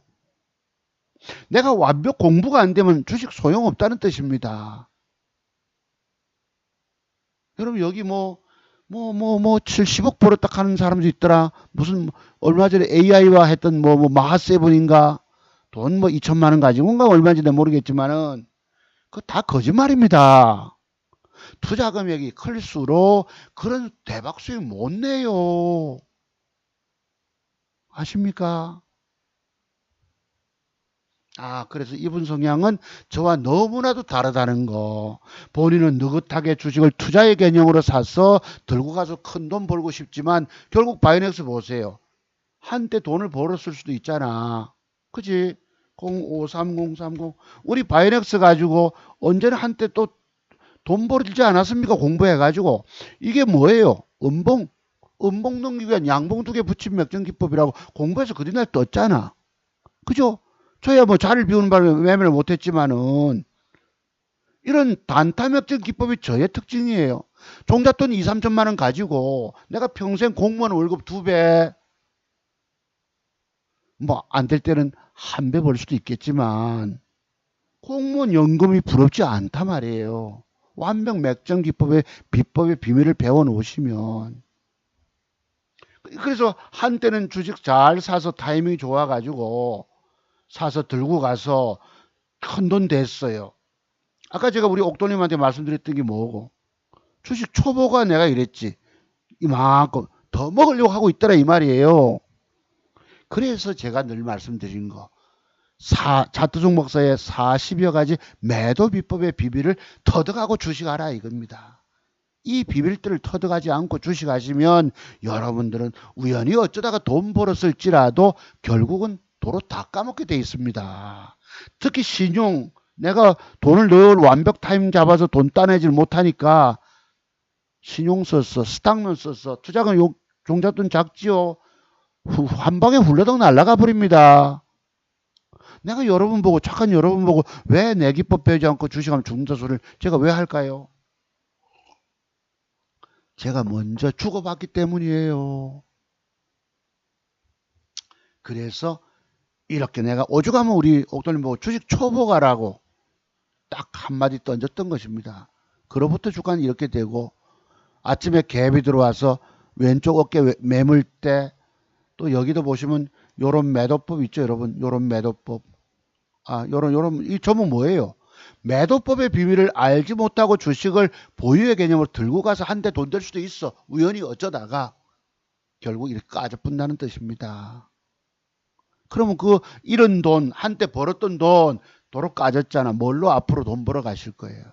내가 완벽 공부가 안 되면 주식 소용없다는 뜻입니다. 여러분 여기 뭐 70억 벌었다 하는 사람도 있더라. 무슨 얼마 전에 AI와 했던 뭐 마하세븐인가 돈 뭐 2천만 원 가지고인가 얼마인지 내가 모르겠지만은 그거 다 거짓말입니다. 투자 금액이 클수록 그런 대박 수익 못 내요. 아십니까? 그래서 이분 성향은 저와 너무나도 다르다는 거. 본인은 느긋하게 주식을 투자의 개념으로 사서 들고 가서 큰 돈 벌고 싶지만 결국 바이넥스 보세요. 한때 돈을 벌었을 수도 있잖아. 그지? 053030. 우리 바이넥스 가지고 언제나 한때 또 돈 벌지 않았습니까? 공부해가지고. 이게 뭐예요? 음봉 넘기기 위한 양봉 2개 붙인 맥정기법이라고 공부해서 그 뒤날 떴잖아. 그죠? 저야 뭐 자리를 비우는 바람에 매매를 못했지만은 이런 단타 맥정 기법이 저의 특징이에요. 종잣돈 2, 3천만 원 가지고 내가 평생 공무원 월급 2배, 뭐 안 될 때는 1배 벌 수도 있겠지만 공무원 연금이 부럽지 않단 말이에요. 완벽 맥정 기법의 비법의 비밀을 배워 놓으시면. 그래서 한때는 주식 잘 사서 타이밍이 좋아가지고 사서 들고 가서 큰 돈 됐어요. 아까 제가 우리 옥돌님한테 말씀드렸던 게 뭐고, 주식 초보가 내가 이랬지. 이만큼 더 먹으려고 하고 있더라 이 말이에요. 그래서 제가 늘 말씀드린 거, 차트종 목사의 40여 가지 매도 비법의 비밀을 터득하고 주식하라 이겁니다. 이 비밀들을 터득하지 않고 주식하시면 여러분들은 우연히 어쩌다가 돈 벌었을지라도 결국은 도로 다 까먹게 돼 있습니다. 특히 신용, 내가 돈을 늘 완벽 타임 잡아서 돈 따내질 못하니까 신용 썼어, 스탁론 썼어, 투자금 종잣돈 작지요. 한 방에 훌러덩 날아가 버립니다. 내가 여러분 보고, 착한 여러분 보고 왜 내 기법 배우지 않고 주식하면 죽는다 소리를 제가 왜 할까요? 제가 먼저 죽어봤기 때문이에요. 그래서 이렇게 내가 오죽하면 우리 옥돌님 보고 주식 초보가라고 딱 한마디 던졌던 것입니다. 그로부터 주가는 이렇게 되고, 아침에 갭이 들어와서 왼쪽 어깨 매물 때, 또 여기도 보시면 요런 매도법 있죠, 여러분. 요런 매도법. 이 점은 뭐예요? 매도법의 비밀을 알지 못하고 주식을 보유의 개념으로 들고 가서 한 대 돈 될 수도 있어. 우연히 어쩌다가 결국 이렇게 까져뿐다는 뜻입니다. 그러면 그 잃은 돈, 한때 벌었던 돈 도로 까졌잖아. 뭘로 앞으로 돈 벌어 가실 거예요?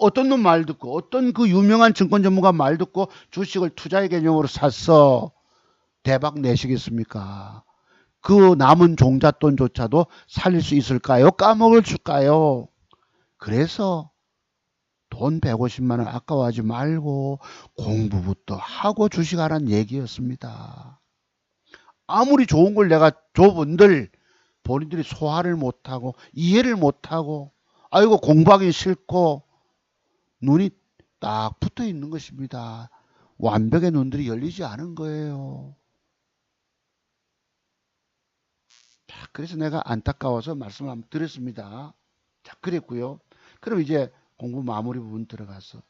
어떤 놈 말 듣고, 어떤 그 유명한 증권 전문가 말 듣고 주식을 투자의 개념으로 샀어. 대박 내시겠습니까? 그 남은 종잣돈조차도 살릴 수 있을까요? 까먹을 줄까요? 그래서 돈 150만 원 아까워하지 말고 공부부터 하고 주식하라는 얘기였습니다. 아무리 좋은 걸 내가 줘본들 본인들이 소화를 못하고 이해를 못하고, 아이고 공부하기 싫고 눈이 딱 붙어 있는 것입니다. 완벽의 눈들이 열리지 않은 거예요. 자, 그래서 내가 안타까워서 말씀을 한번 드렸습니다. 자, 그랬고요. 그럼 이제 공부 마무리 부분 들어가서,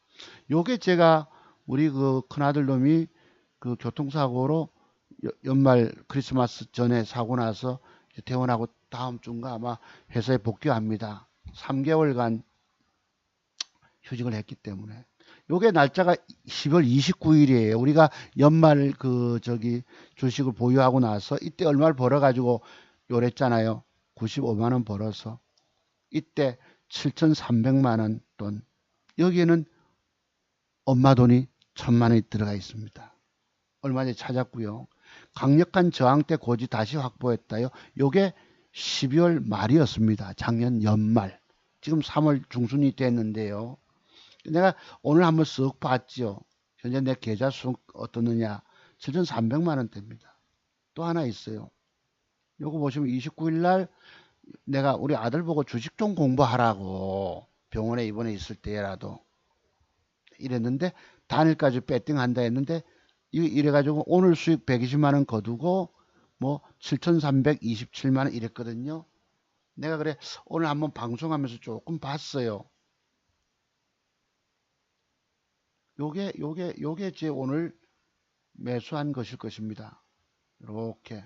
요게 제가 우리 그 큰아들 놈이 그 교통사고로 연말 크리스마스 전에 사고 나서 퇴원하고 다음 주인가 아마 회사에 복귀합니다. 3개월간 휴직을 했기 때문에. 요게 날짜가 10월 29일이에요. 우리가 연말 주식을 보유하고 나서 이때 얼마를 벌어가지고 요랬잖아요. 95만 원 벌어서 이때 7,300만 원 돈. 여기에는 엄마 돈이 1,000만 원이 들어가 있습니다. 얼마 전에 찾았고요. 강력한 저항 때 고지 다시 확보했다요. 요게 12월 말이었습니다. 작년 연말. 지금 3월 중순이 됐는데요. 내가 오늘 한번 쓱 봤죠. 현재 내 계좌 수 어떻느냐. 7,300만 원대입니다. 또 하나 있어요. 요거 보시면 29일 날 내가 우리 아들 보고 주식 좀 공부하라고 병원에 입원해 있을 때라도 이랬는데, 단일까지 배팅한다 했는데 이래가지고 오늘 수익 120만 원 거두고 뭐 7,327만 원 이랬거든요. 내가 그래 오늘 한번 방송하면서 조금 봤어요. 요게 제 오늘 매수한 것일 것입니다. 이렇게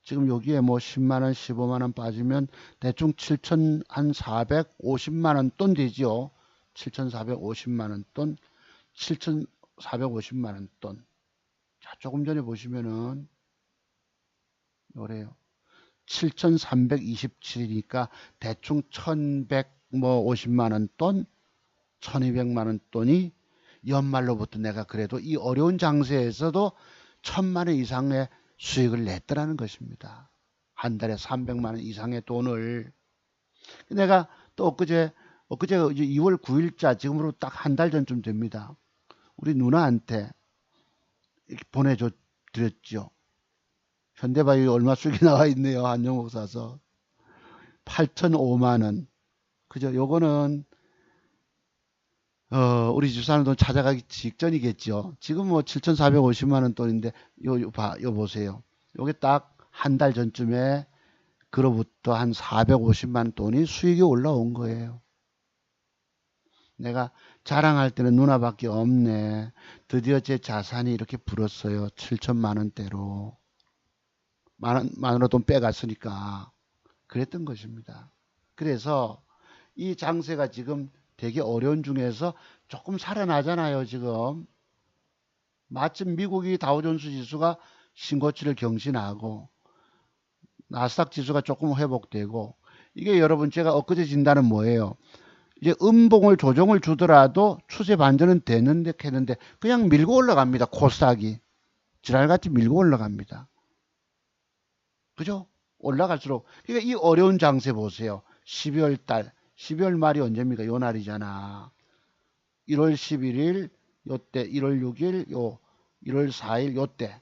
지금 여기에 뭐 10만 원, 15만 원 빠지면 대충 7,450만 원 돈 되죠. 7,450만 원 돈, 7,450만 원 돈. 자, 조금 전에 보시면은 요래요. 7,327이니까 대충 1,150만 원 돈, 1,200만 원 돈이 연말로부터 내가 그래도 이 어려운 장세에서도 1,000만 원 이상의 수익을 냈더라는 것입니다. 한 달에 300만 원 이상의 돈을. 내가 또 엊그제 엊그제 이제 2월 9일자 지금으로 딱 한 달 전쯤 됩니다. 우리 누나한테 이렇게 드렸죠. 현대바이오 얼마 수익이 나와 있네요. 한영목 사서 8,005만 원. 그죠? 요거는 우리 집사람 돈 찾아가기 직전이겠죠. 지금 뭐 7,450만 원 돈인데 요 보세요. 요게 딱 한 달 전쯤에 그로부터 한 450만 원 돈이 수익이 올라온 거예요. 내가 자랑할 때는 누나밖에 없네. 드디어 제 자산이 이렇게 불었어요. 7천만 원대로. 만원 돈 빼갔으니까. 그랬던 것입니다. 그래서 이 장세가 지금 되게 어려운 중에서 조금 살아나잖아요, 지금. 마침 미국이 다우존스 지수가 신고치를 경신하고 나스닥 지수가 조금 회복되고 이게 여러분 제가 엊그제 진단은 뭐예요? 이제 음봉을 조정을 주더라도 추세 반전은 되는데 했는데 그냥 밀고 올라갑니다. 코스닥이. 지랄같이 밀고 올라갑니다. 그죠? 올라갈수록 그러니까 이 어려운 장세 보세요. 12월 달 12월 말이 언제입니까? 요 날이잖아. 1월 11일 요때 1월 6일 요 1월 4일 요때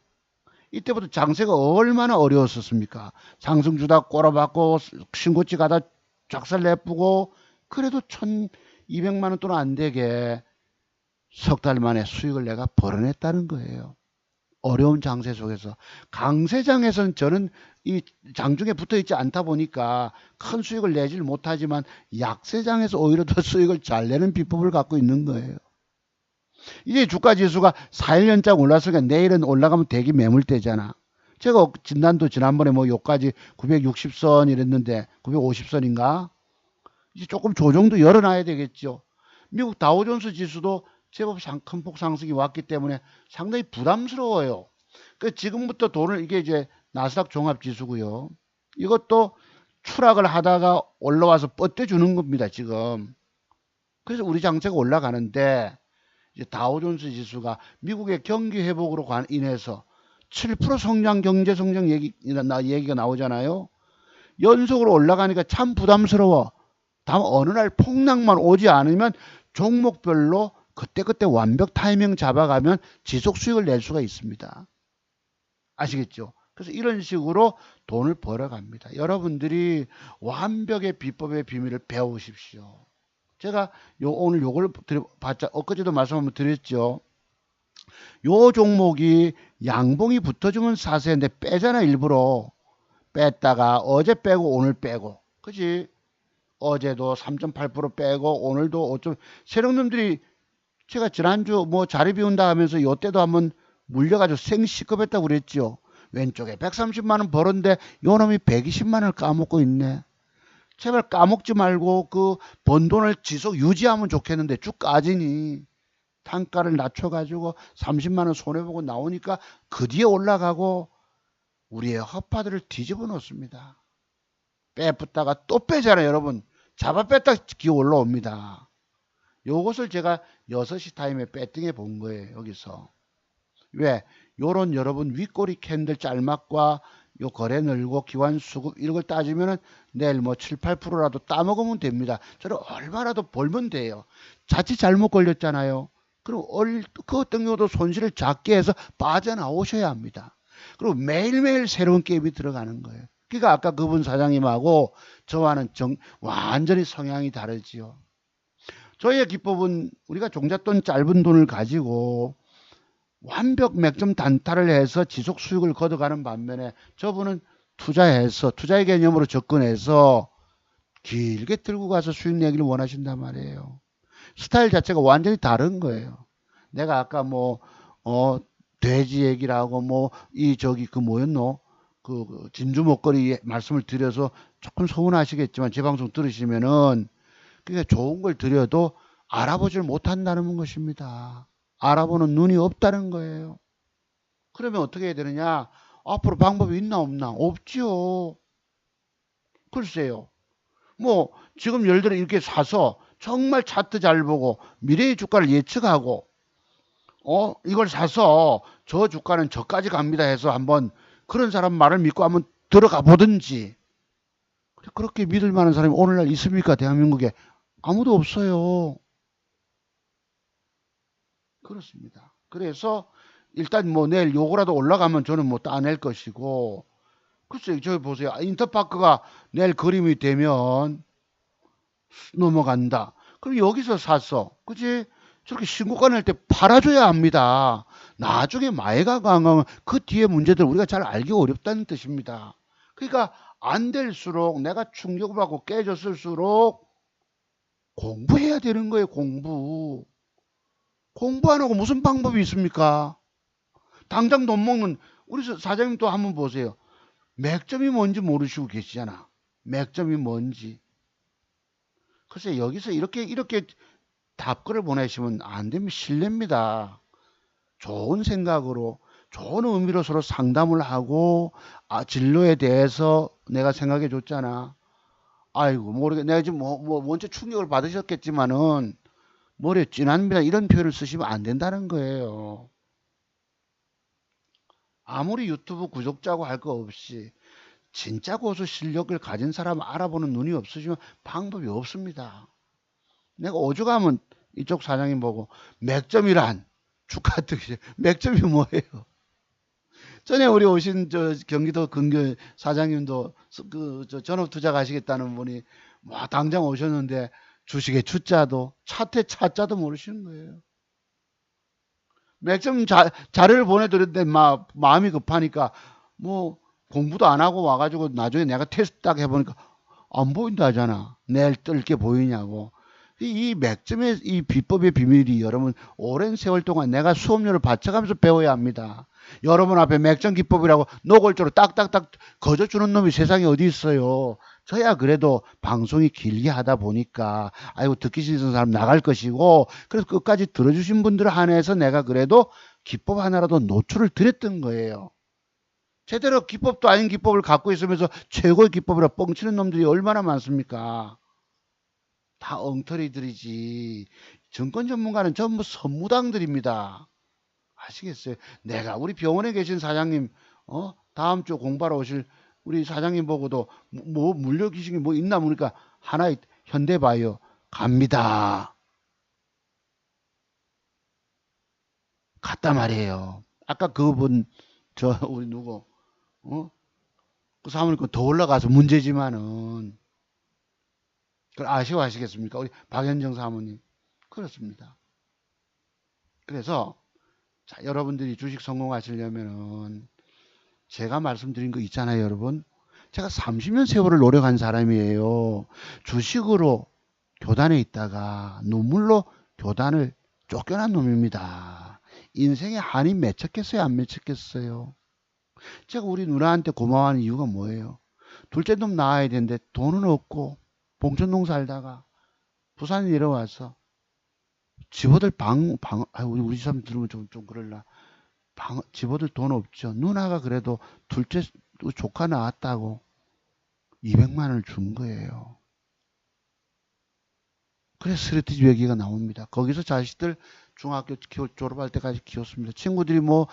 이때부터 장세가 얼마나 어려웠었습니까? 상승주다 꼬라박고 신고치 가다 작살 내쁘고 그래도 1,200만 원 또는 안 되게 석 달 만에 수익을 내가 벌어냈다는 거예요. 어려운 장세 속에서. 강세장에서는 저는 이 장중에 붙어 있지 않다 보니까 큰 수익을 내질 못하지만 약세장에서 오히려 더 수익을 잘 내는 비법을 갖고 있는 거예요. 이제 주가 지수가 4일연장 올랐으니까 내일은 올라가면 대기 매물대잖아. 제가 진단도 지난번에 뭐 요까지 960선 이랬는데 950선인가? 이제 조금 조정도 열어놔야 되겠죠. 미국 다우존스 지수도 제법 큰 폭 상승이 왔기 때문에 상당히 부담스러워요. 그 지금부터 돈을 이게 이제 나스닥 종합지수고요. 이것도 추락을 하다가 올라와서 뻗대주는 겁니다. 지금. 그래서 우리 장세가 올라가는데 이제 다우존스 지수가 미국의 경기 회복으로 인해서 7% 성장 경제 성장 얘기가 나오잖아요. 연속으로 올라가니까 참 부담스러워. 다만 어느 날 폭락만 오지 않으면 종목별로 그때그때 완벽 타이밍 잡아가면 지속 수익을 낼 수가 있습니다. 아시겠죠? 그래서 이런 식으로 돈을 벌어갑니다. 여러분들이 완벽의 비법의 비밀을 배우십시오. 제가 오늘 요걸 엊그제도 말씀 한번 드렸죠. 요 종목이 양봉이 붙어주면 사세인데 빼잖아. 일부러 뺐다가 어제 빼고 오늘 빼고, 그지? 어제도 3.8% 빼고 오늘도 5. 세력놈들이 제가 지난주 뭐 자리 비운다 하면서 요때도 한번 물려가지고 생시급했다고 그랬죠. 왼쪽에 130만 원 벌었는데 요놈이 120만 원을 까먹고 있네. 제발 까먹지 말고 그 번 돈을 지속 유지하면 좋겠는데 쭉 까지니 단가를 낮춰가지고 30만 원 손해보고 나오니까 그 뒤에 올라가고 우리의 허파들을 뒤집어 놓습니다. 빼붙다가 또 빼잖아요. 여러분 잡아 뺐다 기어 올라옵니다. 요것을 제가 6시 타임에 배팅해 본 거예요. 여기서. 왜? 요런 여러분 윗꼬리 캔들 짤막과 요 거래 늘고 기관 수급 이런 걸 따지면은 내일 뭐 7, 8%라도 따먹으면 됩니다. 저를 얼마라도 벌면 돼요. 자칫 잘못 걸렸잖아요. 그럼 그 어떤 경우도 손실을 작게 해서 빠져나오셔야 합니다. 그리고 매일매일 새로운 게임이 들어가는 거예요. 그러니까 아까 그분 사장님하고 저와는 완전히 성향이 다르지요. 저희의 기법은 우리가 종잣돈 짧은 돈을 가지고 완벽 맥점 단타를 해서 지속 수익을 거둬가는 반면에 저분은 투자의 개념으로 접근해서 길게 들고 가서 수익 내기를 원하신단 말이에요. 스타일 자체가 완전히 다른 거예요. 내가 아까 돼지 얘기를 하고 뭐였노? 그 진주 목걸이 말씀을 드려서 조금 서운하시겠지만 제 방송 들으시면은 그러니까 좋은 걸 드려도 알아보질 못한다는 것입니다. 알아보는 눈이 없다는 거예요. 그러면 어떻게 해야 되느냐? 앞으로 방법이 있나 없나? 없지요. 글쎄요. 뭐 지금 예를 들어 이렇게 사서 정말 차트 잘 보고 미래의 주가를 예측하고 이걸 사서 저 주가는 저까지 갑니다 해서 한번 그런 사람 말을 믿고 한번 들어가 보든지. 그렇게 믿을 만한 사람이 오늘날 있습니까? 대한민국에 아무도 없어요. 그렇습니다. 그래서 일단 뭐 내일 요거라도 올라가면 저는 뭐 따낼 것이고, 글쎄요, 저 보세요. 인터파크가 내일 그림이 되면 넘어간다. 그럼 여기서 샀어. 그지? 저렇게 신고가 낼 때 팔아줘야 합니다. 나중에 마애가 강하면 그 뒤에 문제들 우리가 잘 알기 어렵다는 뜻입니다. 그러니까 안 될수록 내가 충격을 받고 깨졌을수록 공부해야 되는 거예요, 공부. 공부 안 하고 무슨 방법이 있습니까? 당장 돈 먹는, 우리 사장님 또 한번 보세요. 맥점이 뭔지 모르시고 계시잖아. 맥점이 뭔지. 글쎄, 여기서 이렇게 답글을 보내시면 안 되면 실례입니다. 좋은 생각으로, 좋은 의미로 서로 상담을 하고, 진로에 대해서 내가 생각해 줬잖아. 아이고, 모르겠, 내가 지금 먼저 충격을 받으셨겠지만은, 머리에 진합니다. 이런 표현을 쓰시면 안 된다는 거예요. 아무리 유튜브 구독자고 할 거 없이, 진짜 고수 실력을 가진 사람 알아보는 눈이 없으시면 방법이 없습니다. 내가 오죽하면 이쪽 사장님 보고 맥점이란 축하드리죠. 맥점이 뭐예요? 전에 우리 오신 저 경기도 근교 사장님도 그저 전업 투자 가시겠다는 분이 와 당장 오셨는데 주식의 주자도 차트 차자도 모르시는 거예요. 맥점 자료를 보내드렸는데 마음이 급하니까 뭐 공부도 안 하고 와가지고 나중에 내가 테스트 딱 해보니까 안 보인다 하잖아. 내일 뜰 게 보이냐고. 이 맥점의 이 비법의 비밀이 여러분 오랜 세월 동안 내가 수업료를 바쳐가면서 배워야 합니다. 여러분 앞에 맥점 기법이라고 노골적으로 딱딱딱 거저주는 놈이 세상에 어디 있어요. 저야 그래도 방송이 길게 하다 보니까 아이고 듣기 싫은 사람 나갈 것이고 그래서 끝까지 들어주신 분들을 한해서 내가 그래도 기법 하나라도 노출을 드렸던 거예요. 제대로 기법도 아닌 기법을 갖고 있으면서 최고의 기법이라 뻥치는 놈들이 얼마나 많습니까? 다 엉터리들이지. 정권 전문가는 전부 선무당들입니다. 아시겠어요? 내가 우리 병원에 계신 사장님, 다음 주 공부하러 오실 우리 사장님 보고도 뭐 물려 기식이 뭐 있나 보니까 하나 현대바이오 갑니다. 갔단 말이에요. 아까 그분 저 우리 누구 어? 그 사모님 더 올라가서 문제지만은 그걸 아쉬워하시겠습니까? 우리 박현정 사모님 그렇습니다. 그래서 자, 여러분들이 주식 성공하시려면은 제가 말씀드린 거 있잖아요, 여러분. 제가 30년 세월을 노력한 사람이에요. 주식으로 교단에 있다가 눈물로 교단을 쫓겨난 놈입니다. 인생에 한이 맺혔겠어요, 안 맺혔겠어요? 제가 우리 누나한테 고마워하는 이유가 뭐예요? 둘째 놈 낳아야 되는데 돈은 없고 봉천동 살다가 부산에 내려와서 집어들 우리 사람 들으면 좀 그럴라. 집어들 돈 없죠. 누나가 그래도 둘째 조카 낳았다고 200만 원을 준 거예요. 그래서 스트레티지 얘기가 나옵니다. 거기서 자식들 중학교 졸업할 때까지 키웠습니다. 친구들이 뭐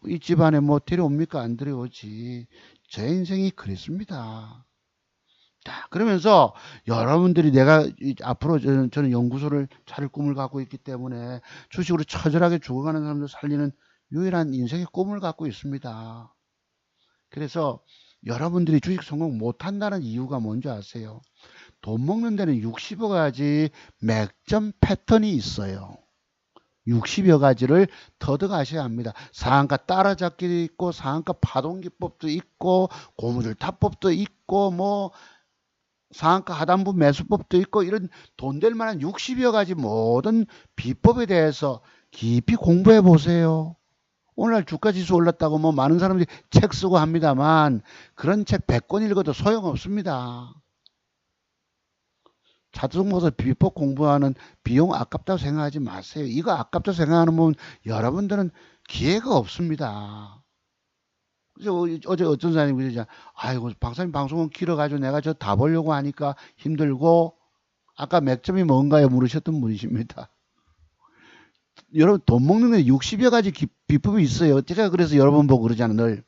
이 집안에 뭐 데려옵니까? 안 데려오지. 제 인생이 그랬습니다. 자, 그러면서 여러분들이 내가 앞으로 저는 연구소를 차릴 꿈을 갖고 있기 때문에 주식으로 처절하게 죽어가는 사람들 살리는 유일한 인생의 꿈을 갖고 있습니다. 그래서 여러분들이 주식 성공 못한다는 이유가 뭔지 아세요? 돈 먹는 데는 60여 가지 맥점 패턴이 있어요. 60여 가지를 터득하셔야 합니다. 상한가 따라잡기도 있고 상한가 파동기법도 있고 고무줄 타법도 있고 뭐 상한가 하단부 매수법도 있고 이런 돈 될 만한 60여 가지 모든 비법에 대해서 깊이 공부해 보세요. 오늘날 주가지수 올랐다고 뭐 많은 사람들이 책 쓰고 합니다만 그런 책 100권 읽어도 소용없습니다. 자동모사 비법 공부하는 비용 아깝다고 생각하지 마세요. 이거 아깝다고 생각하는 분 여러분들은 기회가 없습니다. 그래서 어제 어떤 사람이 그러잖아. 아이고 박사님 방송은 길어가지고 내가 저 다 보려고 하니까 힘들고 아까 맥점이 뭔가요 물으셨던 분이십니다. 여러분 돈 먹는 데 60여 가지 비법이 있어요. 제가 그래서 여러분 보고 그러잖아요. 늘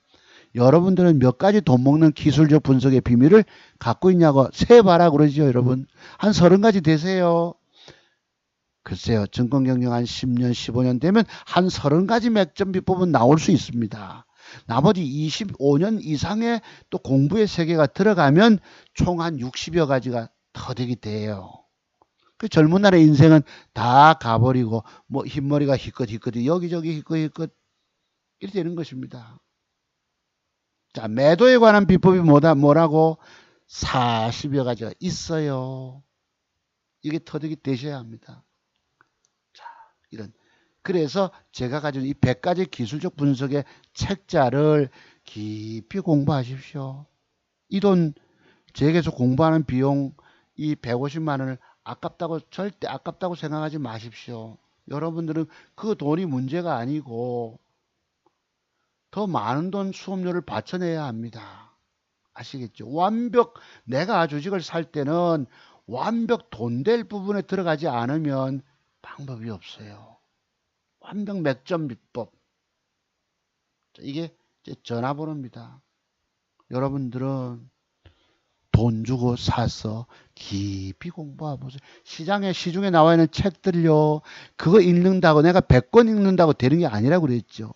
여러분들은 몇 가지 돈 먹는 기술적 분석의 비밀을 갖고 있냐고 세봐라 그러죠, 여러분. 한 30가지 되세요. 글쎄요, 증권 경영 한 10년, 15년 되면 한 30가지 맥점 비법은 나올 수 있습니다. 나머지 25년 이상의 또 공부의 세계가 들어가면 총 한 60여 가지가 터득이 돼요. 그 젊은 날의 인생은 다 가버리고 뭐 흰머리가 희끗희끗 여기저기 희끗희끗 이렇게 되는 것입니다. 자, 매도에 관한 비법이 뭐라고? 40여 가지가 있어요. 이게 터득이 되셔야 합니다. 자, 그래서 제가 가진 이 100가지 기술적 분석의 책자를 깊이 공부하십시오. 이 돈 제게서 공부하는 비용 이 150만 원을 절대 아깝다고 생각하지 마십시오. 여러분들은 그 돈이 문제가 아니고 더 많은 돈 수업료를 받쳐내야 합니다. 아시겠죠? 내가 주식을 살 때는 완벽 돈 될 부분에 들어가지 않으면 방법이 없어요. 완벽 맥점 비법. 이게 전화번호입니다. 여러분들은 돈 주고 사서 깊이 공부해보세요. 시중에 나와 있는 책들요. 그거 읽는다고 내가 100권 읽는다고 되는 게 아니라고 그랬죠.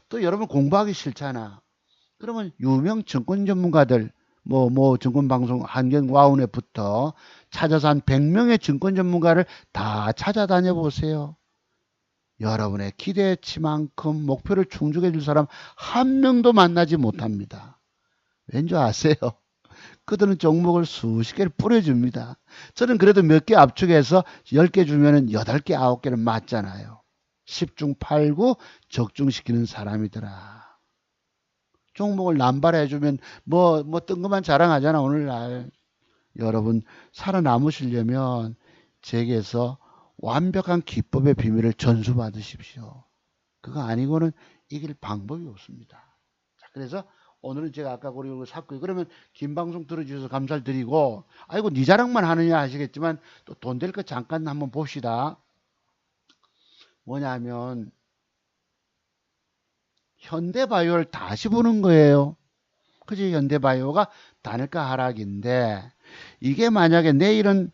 또 여러분 공부하기 싫잖아. 그러면 유명 증권 전문가들 증권방송 한경와운에부터 찾아서 한 100명의 증권 전문가를 다 찾아다녀 보세요. 여러분의 기대치만큼 목표를 충족해 줄 사람 한 명도 만나지 못합니다. 왠지 아세요? 그들은 종목을 수십 개를 뿌려줍니다. 저는 그래도 몇 개 압축해서 10개 주면은 8개, 9개는 맞잖아요. 10중 8구 적중시키는 사람이더라. 종목을 남발해주면 뜬금만 자랑하잖아, 오늘날. 여러분, 살아남으시려면 제게서 완벽한 기법의 비밀을 전수받으십시오. 그거 아니고는 이길 방법이 없습니다. 자, 그래서 오늘은 제가 아까 그리고 샀고요. 그러면 긴 방송 들어주셔서 감사를 드리고, 아이고 네 자랑만 하느냐 하시겠지만 또 돈 될 거 잠깐 한번 봅시다. 뭐냐면 현대바이오를 다시 보는 거예요. 그지? 현대바이오가 단일가 하락인데 이게 만약에 내일은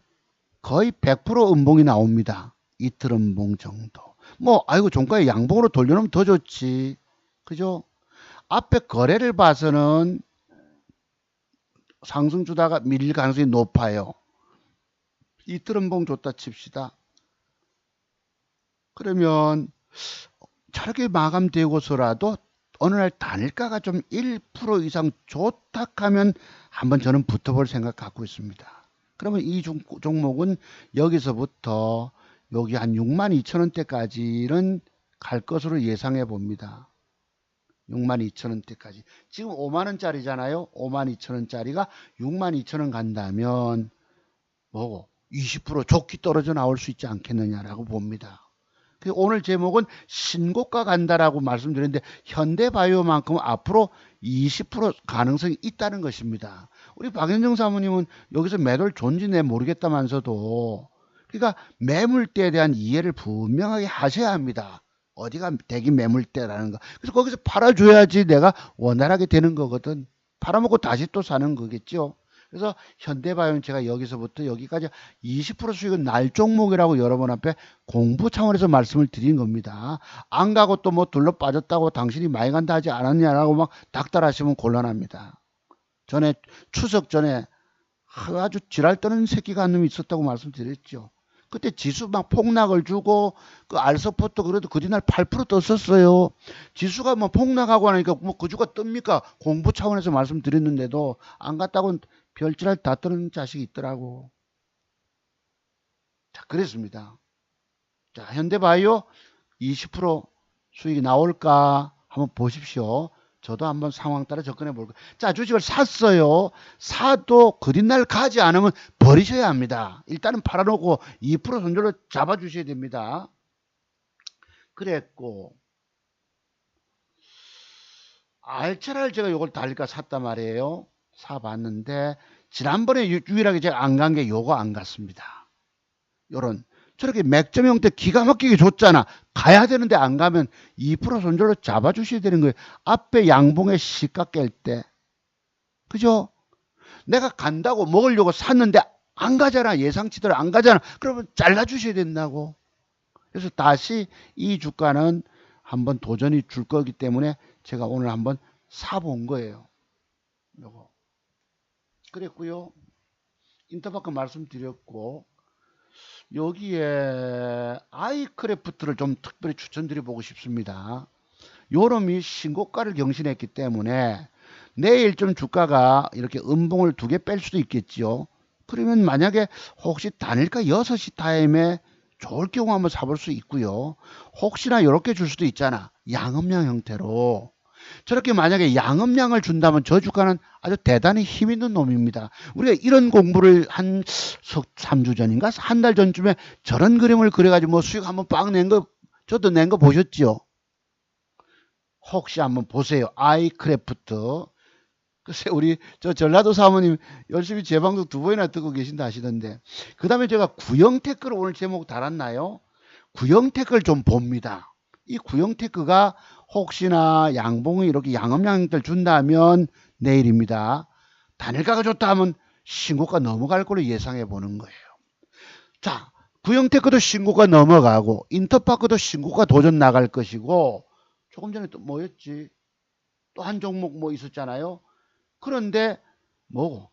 거의 100% 음봉이 나옵니다. 이틀 음봉 정도. 아이고 종가에 양봉으로 돌려놓으면 더 좋지. 그죠? 앞에 거래를 봐서는 상승 주다가 밀릴 가능성이 높아요. 이틀 음봉 좋다 칩시다. 그러면 저렇게 마감되고서라도 어느 날 단일가가 좀 1% 이상 좋다 하면 한번 저는 붙어볼 생각 갖고 있습니다. 그러면 이 종목은 여기서부터 여기 한 62,000원대까지는 갈 것으로 예상해 봅니다. 62,000원대까지. 지금 5만원짜리잖아요. 52,000원짜리가 62,000원 간다면 20% 좋게 떨어져 나올 수 있지 않겠느냐라고 봅니다. 오늘 제목은 신고가 간다라고 말씀드렸는데 현대바이오만큼은 앞으로 20% 가능성이 있다는 것입니다. 우리 박연정 사모님은 여기서 매도를 존지 모르겠다면서도 그러니까 매물대에 대한 이해를 분명하게 하셔야 합니다. 어디가 대기 매물대라는 거. 그래서 거기서 팔아줘야지 내가 원활하게 되는 거거든. 팔아먹고 다시 또 사는 거겠죠. 그래서 현대바이오는 제가 여기서부터 여기까지 20% 수익은 날 종목이라고 여러분 앞에 공부 차원에서 말씀을 드린 겁니다. 안 가고 또 둘러 빠졌다고 당신이 많이 간다 하지 않았냐라고 막 닥달하시면 곤란합니다. 추석 전에 아주 지랄 떠는 새끼가 한 놈이 있었다고 말씀드렸죠. 그때 지수 막 폭락을 주고 그 알서포트 그래도 그뒷날 8% 떴었어요. 지수가 폭락하고 하니까 그 주가 뜹니까? 공부 차원에서 말씀드렸는데도 안 갔다고 별지랄 다 떠는 자식이 있더라고. 자, 그랬습니다. 자, 현대바이오 20% 수익이 나올까 한번 보십시오. 저도 한번 상황 따라 접근해 볼까요. 자, 주식을 샀어요. 사도 그뒷날 가지 않으면 버리셔야 합니다. 일단은 팔아놓고 2% 손절로 잡아주셔야 됩니다. 그랬고 알차를 제가 요걸 달릴까 샀단 말이에요. 사봤는데 지난번에 유일하게 제가 안 간 게 요거 안 갔습니다. 요런 저렇게 맥점 형태 기가 막히게 줬잖아. 가야 되는데 안 가면 2% 손절로 잡아주셔야 되는 거예요. 앞에 양봉에 시가 깰 때. 그죠? 내가 간다고 먹으려고 샀는데 안 가잖아. 예상치대로 안 가잖아. 그러면 잘라주셔야 된다고. 그래서 다시 이 주가는 한번 도전이 줄 거기 때문에 제가 오늘 한번 사본 거예요. 요거. 그랬고요. 인터파크 말씀드렸고, 여기에 아이크래프트를 좀 특별히 추천드려 보고 싶습니다. 요놈이 신고가를 경신했기 때문에 내일 좀 주가가 이렇게 음봉을 2개 뺄 수도 있겠죠. 그러면 만약에 혹시 단일가 6시 타임에 좋을 경우 한번 사볼 수 있고요. 혹시나 이렇게 줄 수도 있잖아. 양음량 형태로. 저렇게 만약에 양음량을 준다면 저 주가는 아주 대단히 힘 있는 놈입니다. 우리가 이런 공부를 한 3주 전인가 한 달 전쯤에 저런 그림을 그려가지고 뭐 수익 한번 빵 낸 거, 저도 낸 거 보셨죠? 혹시 한번 보세요. 아이크래프트. 글쎄 우리 저 전라도 사모님 열심히 제 방송 2번이나 듣고 계신다 하시던데, 그 다음에 제가 구형테크를 오늘 제목 달았나요? 구형테크를 좀 봅니다. 이 구형테크가 혹시나 양봉이 이렇게 양음양들 준다면 내일입니다. 단일가가 좋다 하면 신고가 넘어갈 걸로 예상해 보는 거예요. 자, 구형테크도 신고가 넘어가고 인터파크도 신고가 도전 나갈 것이고, 조금 전에 또 뭐였지? 또 한 종목 뭐 있었잖아요. 그런데 뭐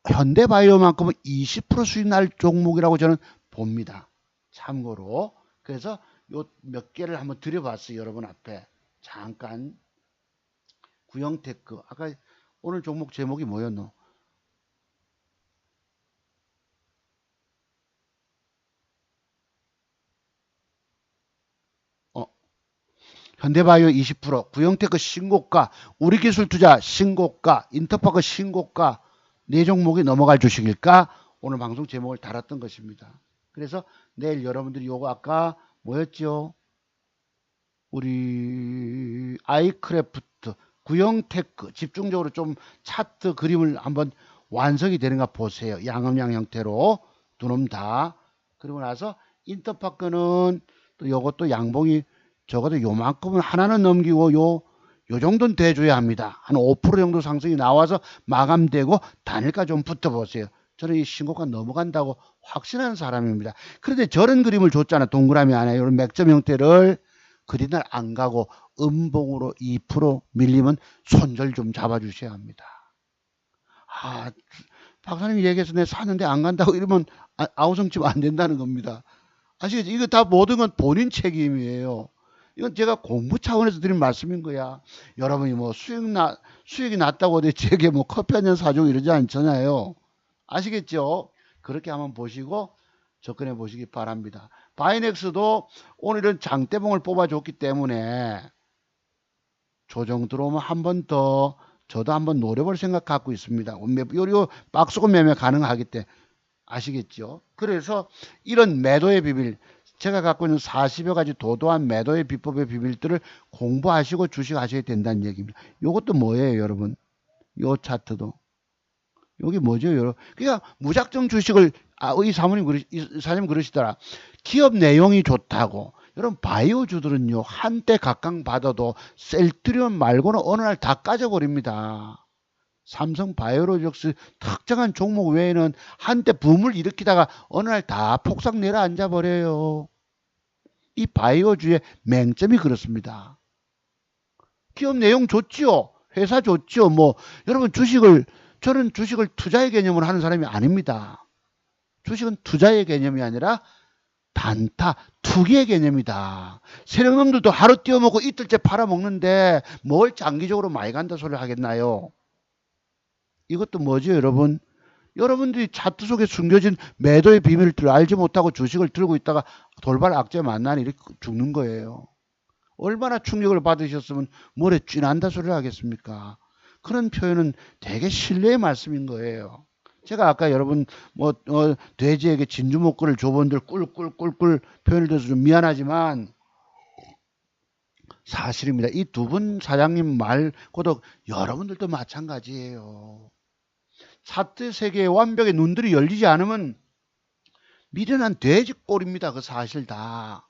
현대바이오만큼은 20% 수익 날 종목이라고 저는 봅니다. 참고로. 그래서 요 몇 개를 한번 드려봤어요. 여러분 앞에. 잠깐. 구형테크. 아까 오늘 종목 제목이 뭐였노? 현대바이오 20%, 구형테크 신고가, 우리기술투자 신고가, 인터파크 신고가, 네 종목이 넘어갈 주식일까? 오늘 방송 제목을 달았던 것입니다. 그래서 내일 여러분들이 요거 아까 뭐였죠? 우리 아이크래프트, 구형테크 집중적으로 좀 차트 그림을 한번 완성이 되는가 보세요. 양음양 형태로 두 놈 다. 그리고 나서 인터파크는 또 요것도 양봉이 적어도 요만큼은 하나는 넘기고 요 정도는 돼줘야 합니다. 한 5% 정도 상승이 나와서 마감되고 단일가 좀 붙어보세요. 저는 이 신고가 넘어간다고 확신하는 사람입니다. 그런데 저런 그림을 줬잖아. 동그라미 안에 이런 맥점 형태를. 그리날 안 가고 음봉으로 2% 밀리면 손절 좀 잡아주셔야 합니다. 아, 박사님이 얘기해서 내가 사는데 안 간다고 이러면 아우성집 안 된다는 겁니다. 아시겠죠? 이거 다 모든 건 본인 책임이에요. 이건 제가 공부 차원에서 드린 말씀인 거야. 여러분이 뭐 수익이 났다고 어디 제게 뭐 커피 한 잔 사주고 이러지 않잖아요. 아시겠죠? 그렇게 한번 보시고 접근해 보시기 바랍니다. 바이넥스도 오늘은 장대봉을 뽑아줬기 때문에 조정 들어오면 한 번 더 저도 한번 노려볼 생각 갖고 있습니다. 요 박스권 매매 가능하기 때문에. 아시겠죠? 그래서 이런 매도의 비밀, 제가 갖고 있는 40여 가지 도도한 매도의 비법의 비밀들을 공부하시고 주식하셔야 된다는 얘기입니다. 요것도 뭐예요, 여러분? 요 차트도. 여기 뭐죠, 여러분? 그러니까 무작정 주식을 이 사장님 그러시더라. 기업 내용이 좋다고. 여러분 바이오주들은요 한때 각광 받아도 셀트리온 말고는 어느 날 다 까져버립니다. 삼성 바이오로직스 특정한 종목 외에는 한때 붐을 일으키다가 어느 날 다 폭삭 내려앉아 버려요. 이 바이오주의 맹점이 그렇습니다. 기업 내용 좋지요. 회사 좋지요. 뭐 여러분 저는 주식을 투자의 개념으로 하는 사람이 아닙니다. 주식은 투자의 개념이 아니라 단타, 투기의 개념이다. 세력놈들도 하루 띄워먹고 이틀째 팔아먹는데 뭘 장기적으로 많이 간다 소리를 하겠나요? 이것도 뭐죠, 여러분? 여러분들이 차트 속에 숨겨진 매도의 비밀을 알지 못하고 주식을 들고 있다가 돌발 악재 만나니 이렇게 죽는 거예요. 얼마나 충격을 받으셨으면 뭐래 쥐난다 소리를 하겠습니까? 그런 표현은 되게 신뢰의 말씀인 거예요. 제가 아까 여러분 돼지에게 진주 목걸이를 줘본들 꿀꿀꿀꿀 표현을 들어서 좀 미안하지만 사실입니다. 이 두 분 사장님 말고도 여러분들도 마찬가지예요. 차트 세계의 완벽에 눈들이 열리지 않으면 미련한 돼지 꼴입니다. 그 사실 다.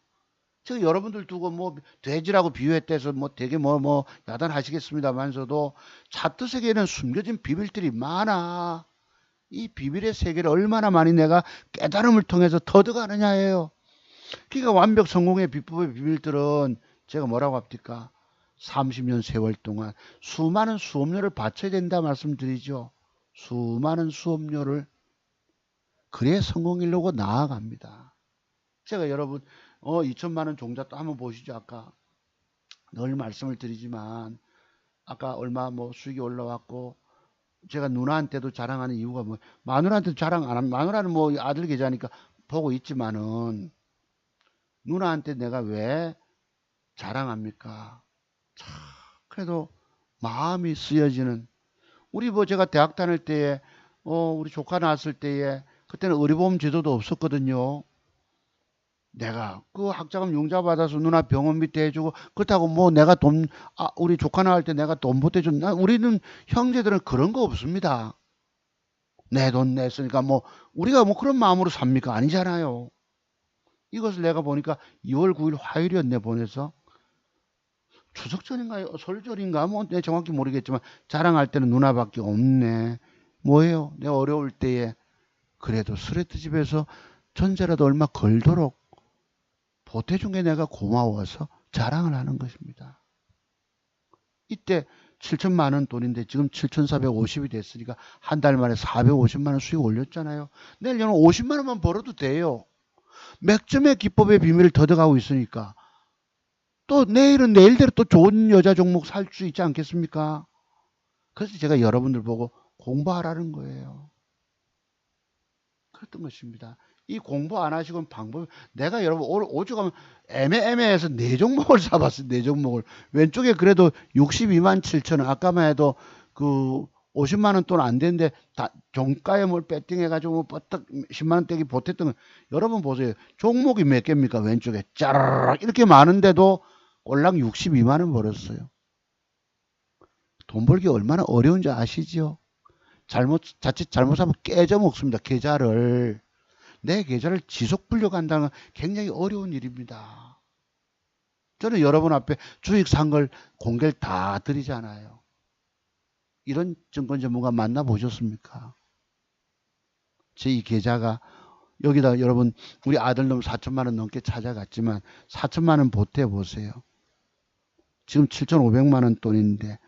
제가 여러분들 두고 뭐 돼지라고 비유했대서 뭐 되게 뭐 야단하시겠습니다만서도 차트 세계에는 숨겨진 비밀들이 많아. 이 비밀의 세계를 얼마나 많이 내가 깨달음을 통해서 터득하느냐예요. 그러니까 완벽 성공의 비법의 비밀들은 제가 뭐라고 합니까? 30년 세월 동안 수많은 수업료를 바쳐야 된다 말씀드리죠. 수많은 수업료를. 그래야 성공이려고 나아갑니다. 제가 여러분 2천만 원 종자 또 한번 보시죠. 아까 늘 말씀을 드리지만 아까 얼마 뭐 수익이 올라왔고 제가 누나한테도 자랑하는 이유가 뭐 마누라한테도 자랑 안 합니다. 마누라는 뭐 아들 계좌니까 보고 있지만은 누나한테 내가 왜 자랑합니까? 참 그래도 마음이 쓰여지는 우리 뭐 제가 대학 다닐 때에 우리 조카 낳았을 때에 그때는 의료보험 제도도 없었거든요. 내가 그 학자금 융자 받아서 누나 병원비 대주고 그렇다고 뭐 내가 우리 조카 낳을 때 내가 돈 보태줬나? 우리는 형제들은 그런 거 없습니다. 내 돈 냈으니까 뭐 우리가 뭐 그런 마음으로 삽니까? 아니잖아요. 이것을 내가 보니까 2월 9일 화요일이었네 보내서 추석 전인가요? 설절인가? 뭐 내 정확히 모르겠지만 자랑할 때는 누나밖에 없네. 뭐예요? 내가 어려울 때에 그래도 스레트 집에서 전세라도 얼마 걸도록 보태준 게 내가 고마워서 자랑을 하는 것입니다. 이때 7천만 원 돈인데 지금 7,450이 됐으니까 한 달 만에 450만 원 수익 올렸잖아요. 내년은 50만 원만 벌어도 돼요. 맥점의 기법의 비밀을 터득하고 있으니까 또 내일은 내일대로 또 좋은 여자 종목 살 수 있지 않겠습니까? 그래서 제가 여러분들 보고 공부하라는 거예요. 그랬던 것입니다. 이 공부 안 하시고는 방법, 내가 여러분 오늘 오죽하면 애매해서 네 종목을 사봤어요. 네 종목을. 왼쪽에 그래도 62만 7천 원. 아까만 해도 그 50만 원 돈 안 되는데 다 종가에 뭘 배팅해가지고 뭐 뻗딱 10만 원대기 보탰던 거. 여러분 보세요. 종목이 몇 개입니까? 왼쪽에 짜르르 이렇게 많은데도 꼴랑 62만 원 벌었어요. 돈 벌기 얼마나 어려운지 아시죠? 자칫 잘못하면 깨져 먹습니다. 계좌를. 내 계좌를 지속 불려간다는 건 굉장히 어려운 일입니다. 저는 여러분 앞에 주식 산 걸 공개를 다 드리잖아요. 이런 증권 전문가 만나보셨습니까? 제 이 계좌가 여기다 여러분 우리 아들놈 4천만 원 넘게 찾아갔지만 4천만 원 보태보세요. 지금 7,500만 원 돈인데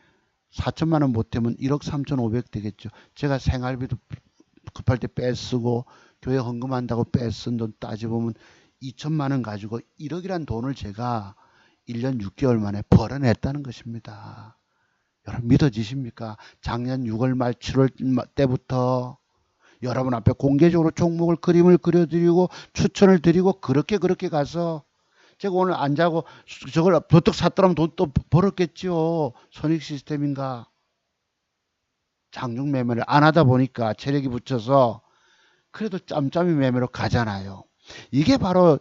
4천만 원 보태면 1억 3,500 되겠죠. 제가 생활비도 급할 때 빼쓰고 교회 헌금한다고 뺏은 돈 따져보면 2천만 원 가지고 1억이란 돈을 제가 1년 6개월 만에 벌어냈다는 것입니다. 여러분 믿어지십니까? 작년 6월 말 7월 때부터 여러분 앞에 공개적으로 종목을 그림을 그려드리고 추천을 드리고 그렇게 가서 제가 오늘 안 자고 저걸 버뜩 샀더라면 돈 또 벌었겠죠. 선익 시스템인가. 장중 매매를 안 하다 보니까 체력이 붙여서 그래도 짬짬이 매매로 가잖아요. 이게 바로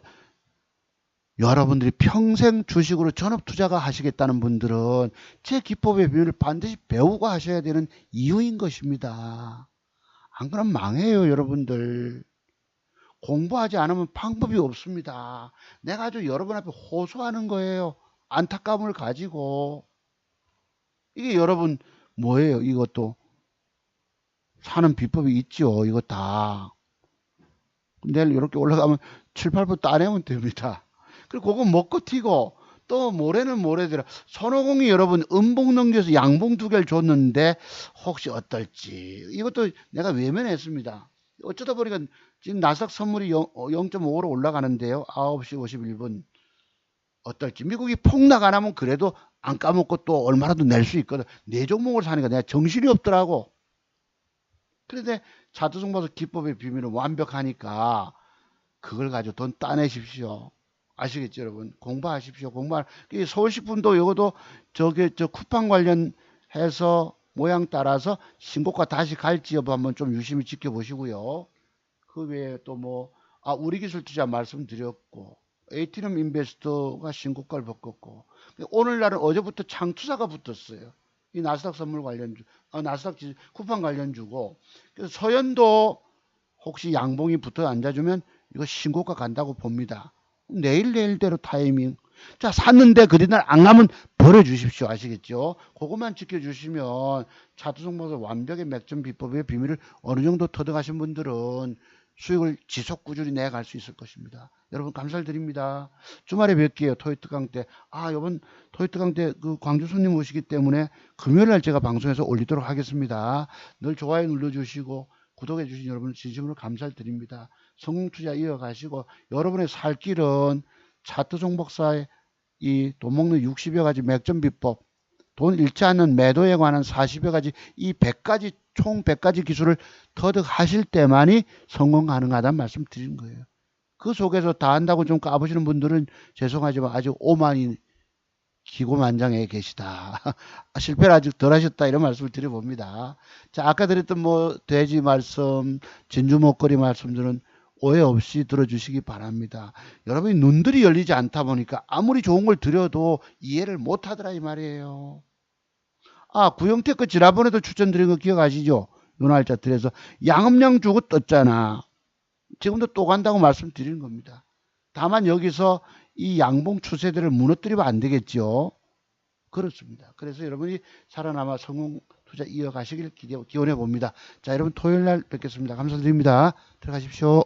여러분들이 평생 주식으로 전업 투자가 하시겠다는 분들은 제 기법의 비밀을 반드시 배우고 하셔야 되는 이유인 것입니다. 안 그러면 망해요, 여러분들. 공부하지 않으면 방법이 없습니다. 내가 아주 여러분 앞에 호소하는 거예요. 안타까움을 가지고. 이게 여러분 뭐예요? 이것도 사는 비법이 있죠. 이거 다. 내일 이렇게 올라가면 7, 8분 따내면 됩니다. 그리고 그거 먹고 튀고 또 모레는 모레대로 손오공이 여러분 음봉 넘겨서 양봉 두 개를 줬는데 혹시 어떨지 이것도 내가 외면했습니다. 어쩌다 보니까 지금 나스닥 선물이 0.5로 올라가는데요. 9시 51분 어떨지 미국이 폭락 안 하면 그래도 안 까먹고 또 얼마라도 낼 수 있거든. 네 종목을 사니까 내가 정신이 없더라고. 그런데 차트송봐서 기법의 비밀은 완벽하니까 그걸 가지고 돈 따내십시오. 아시겠죠, 여러분? 공부하십시오. 서울식품도 이것도 저 쿠팡 관련해서 모양 따라서 신고가 다시 갈지 여부 한번 좀 유심히 지켜보시고요. 그 외에 또 뭐, 우리기술 투자 말씀드렸고, 에이티넘 인베스터가 신고가를 바꿨고, 오늘날은 어제부터 창투사가 붙었어요. 이 나스닥 선물 관련주, 나스닥 쿠팡 관련주고, 그래서 서현도 혹시 양봉이 붙어 앉아주면 이거 신고가 간다고 봅니다. 내일대로 타이밍. 자, 샀는데 그날 안 가면 버려주십시오. 아시겠죠? 그것만 지켜주시면 차트 종목에서 완벽히 맥점 비법의 비밀을 어느 정도 터득하신 분들은 수익을 지속 꾸준히 내갈 수 있을 것입니다. 여러분 감사를 드립니다. 주말에 뵐게요. 토요특강 때. 이번 토요특강 때 그 광주 손님 오시기 때문에 금요일 날 제가 방송에서 올리도록 하겠습니다. 늘 좋아요 눌러주시고 구독해 주신 여러분 진심으로 감사를 드립니다. 성공 투자 이어가시고 여러분의 살 길은 차트 종목사의 이 돈 먹는 60여 가지 맥점 비법, 돈 잃지 않는 매도에 관한 40여 가지 이 100가지 총 100가지 기술을 터득하실 때만이 성공 가능하다는 말씀 드린 거예요. 그 속에서 다 한다고 좀 까부시는 분들은 죄송하지만 아직 오만이 기고만장해 계시다. 실패를 아직 덜 하셨다 이런 말씀을 드려봅니다. 자, 아까 드렸던 뭐 돼지 말씀, 진주 목걸이 말씀들은 오해 없이 들어주시기 바랍니다. 여러분이 눈들이 열리지 않다 보니까 아무리 좋은 걸 드려도 이해를 못 하더라 이 말이에요. 구영태 그 지난번에도 추천드린 거 기억하시죠? 요 날짜 들여서 양음량 주고 떴잖아. 지금도 또 간다고 말씀드리는 겁니다. 다만 여기서 이 양봉 추세들을 무너뜨리면 안 되겠죠. 그렇습니다. 그래서 여러분이 살아남아 성공 투자 이어가시길 기원해 봅니다. 자, 여러분 토요일 날 뵙겠습니다. 감사드립니다. 들어가십시오.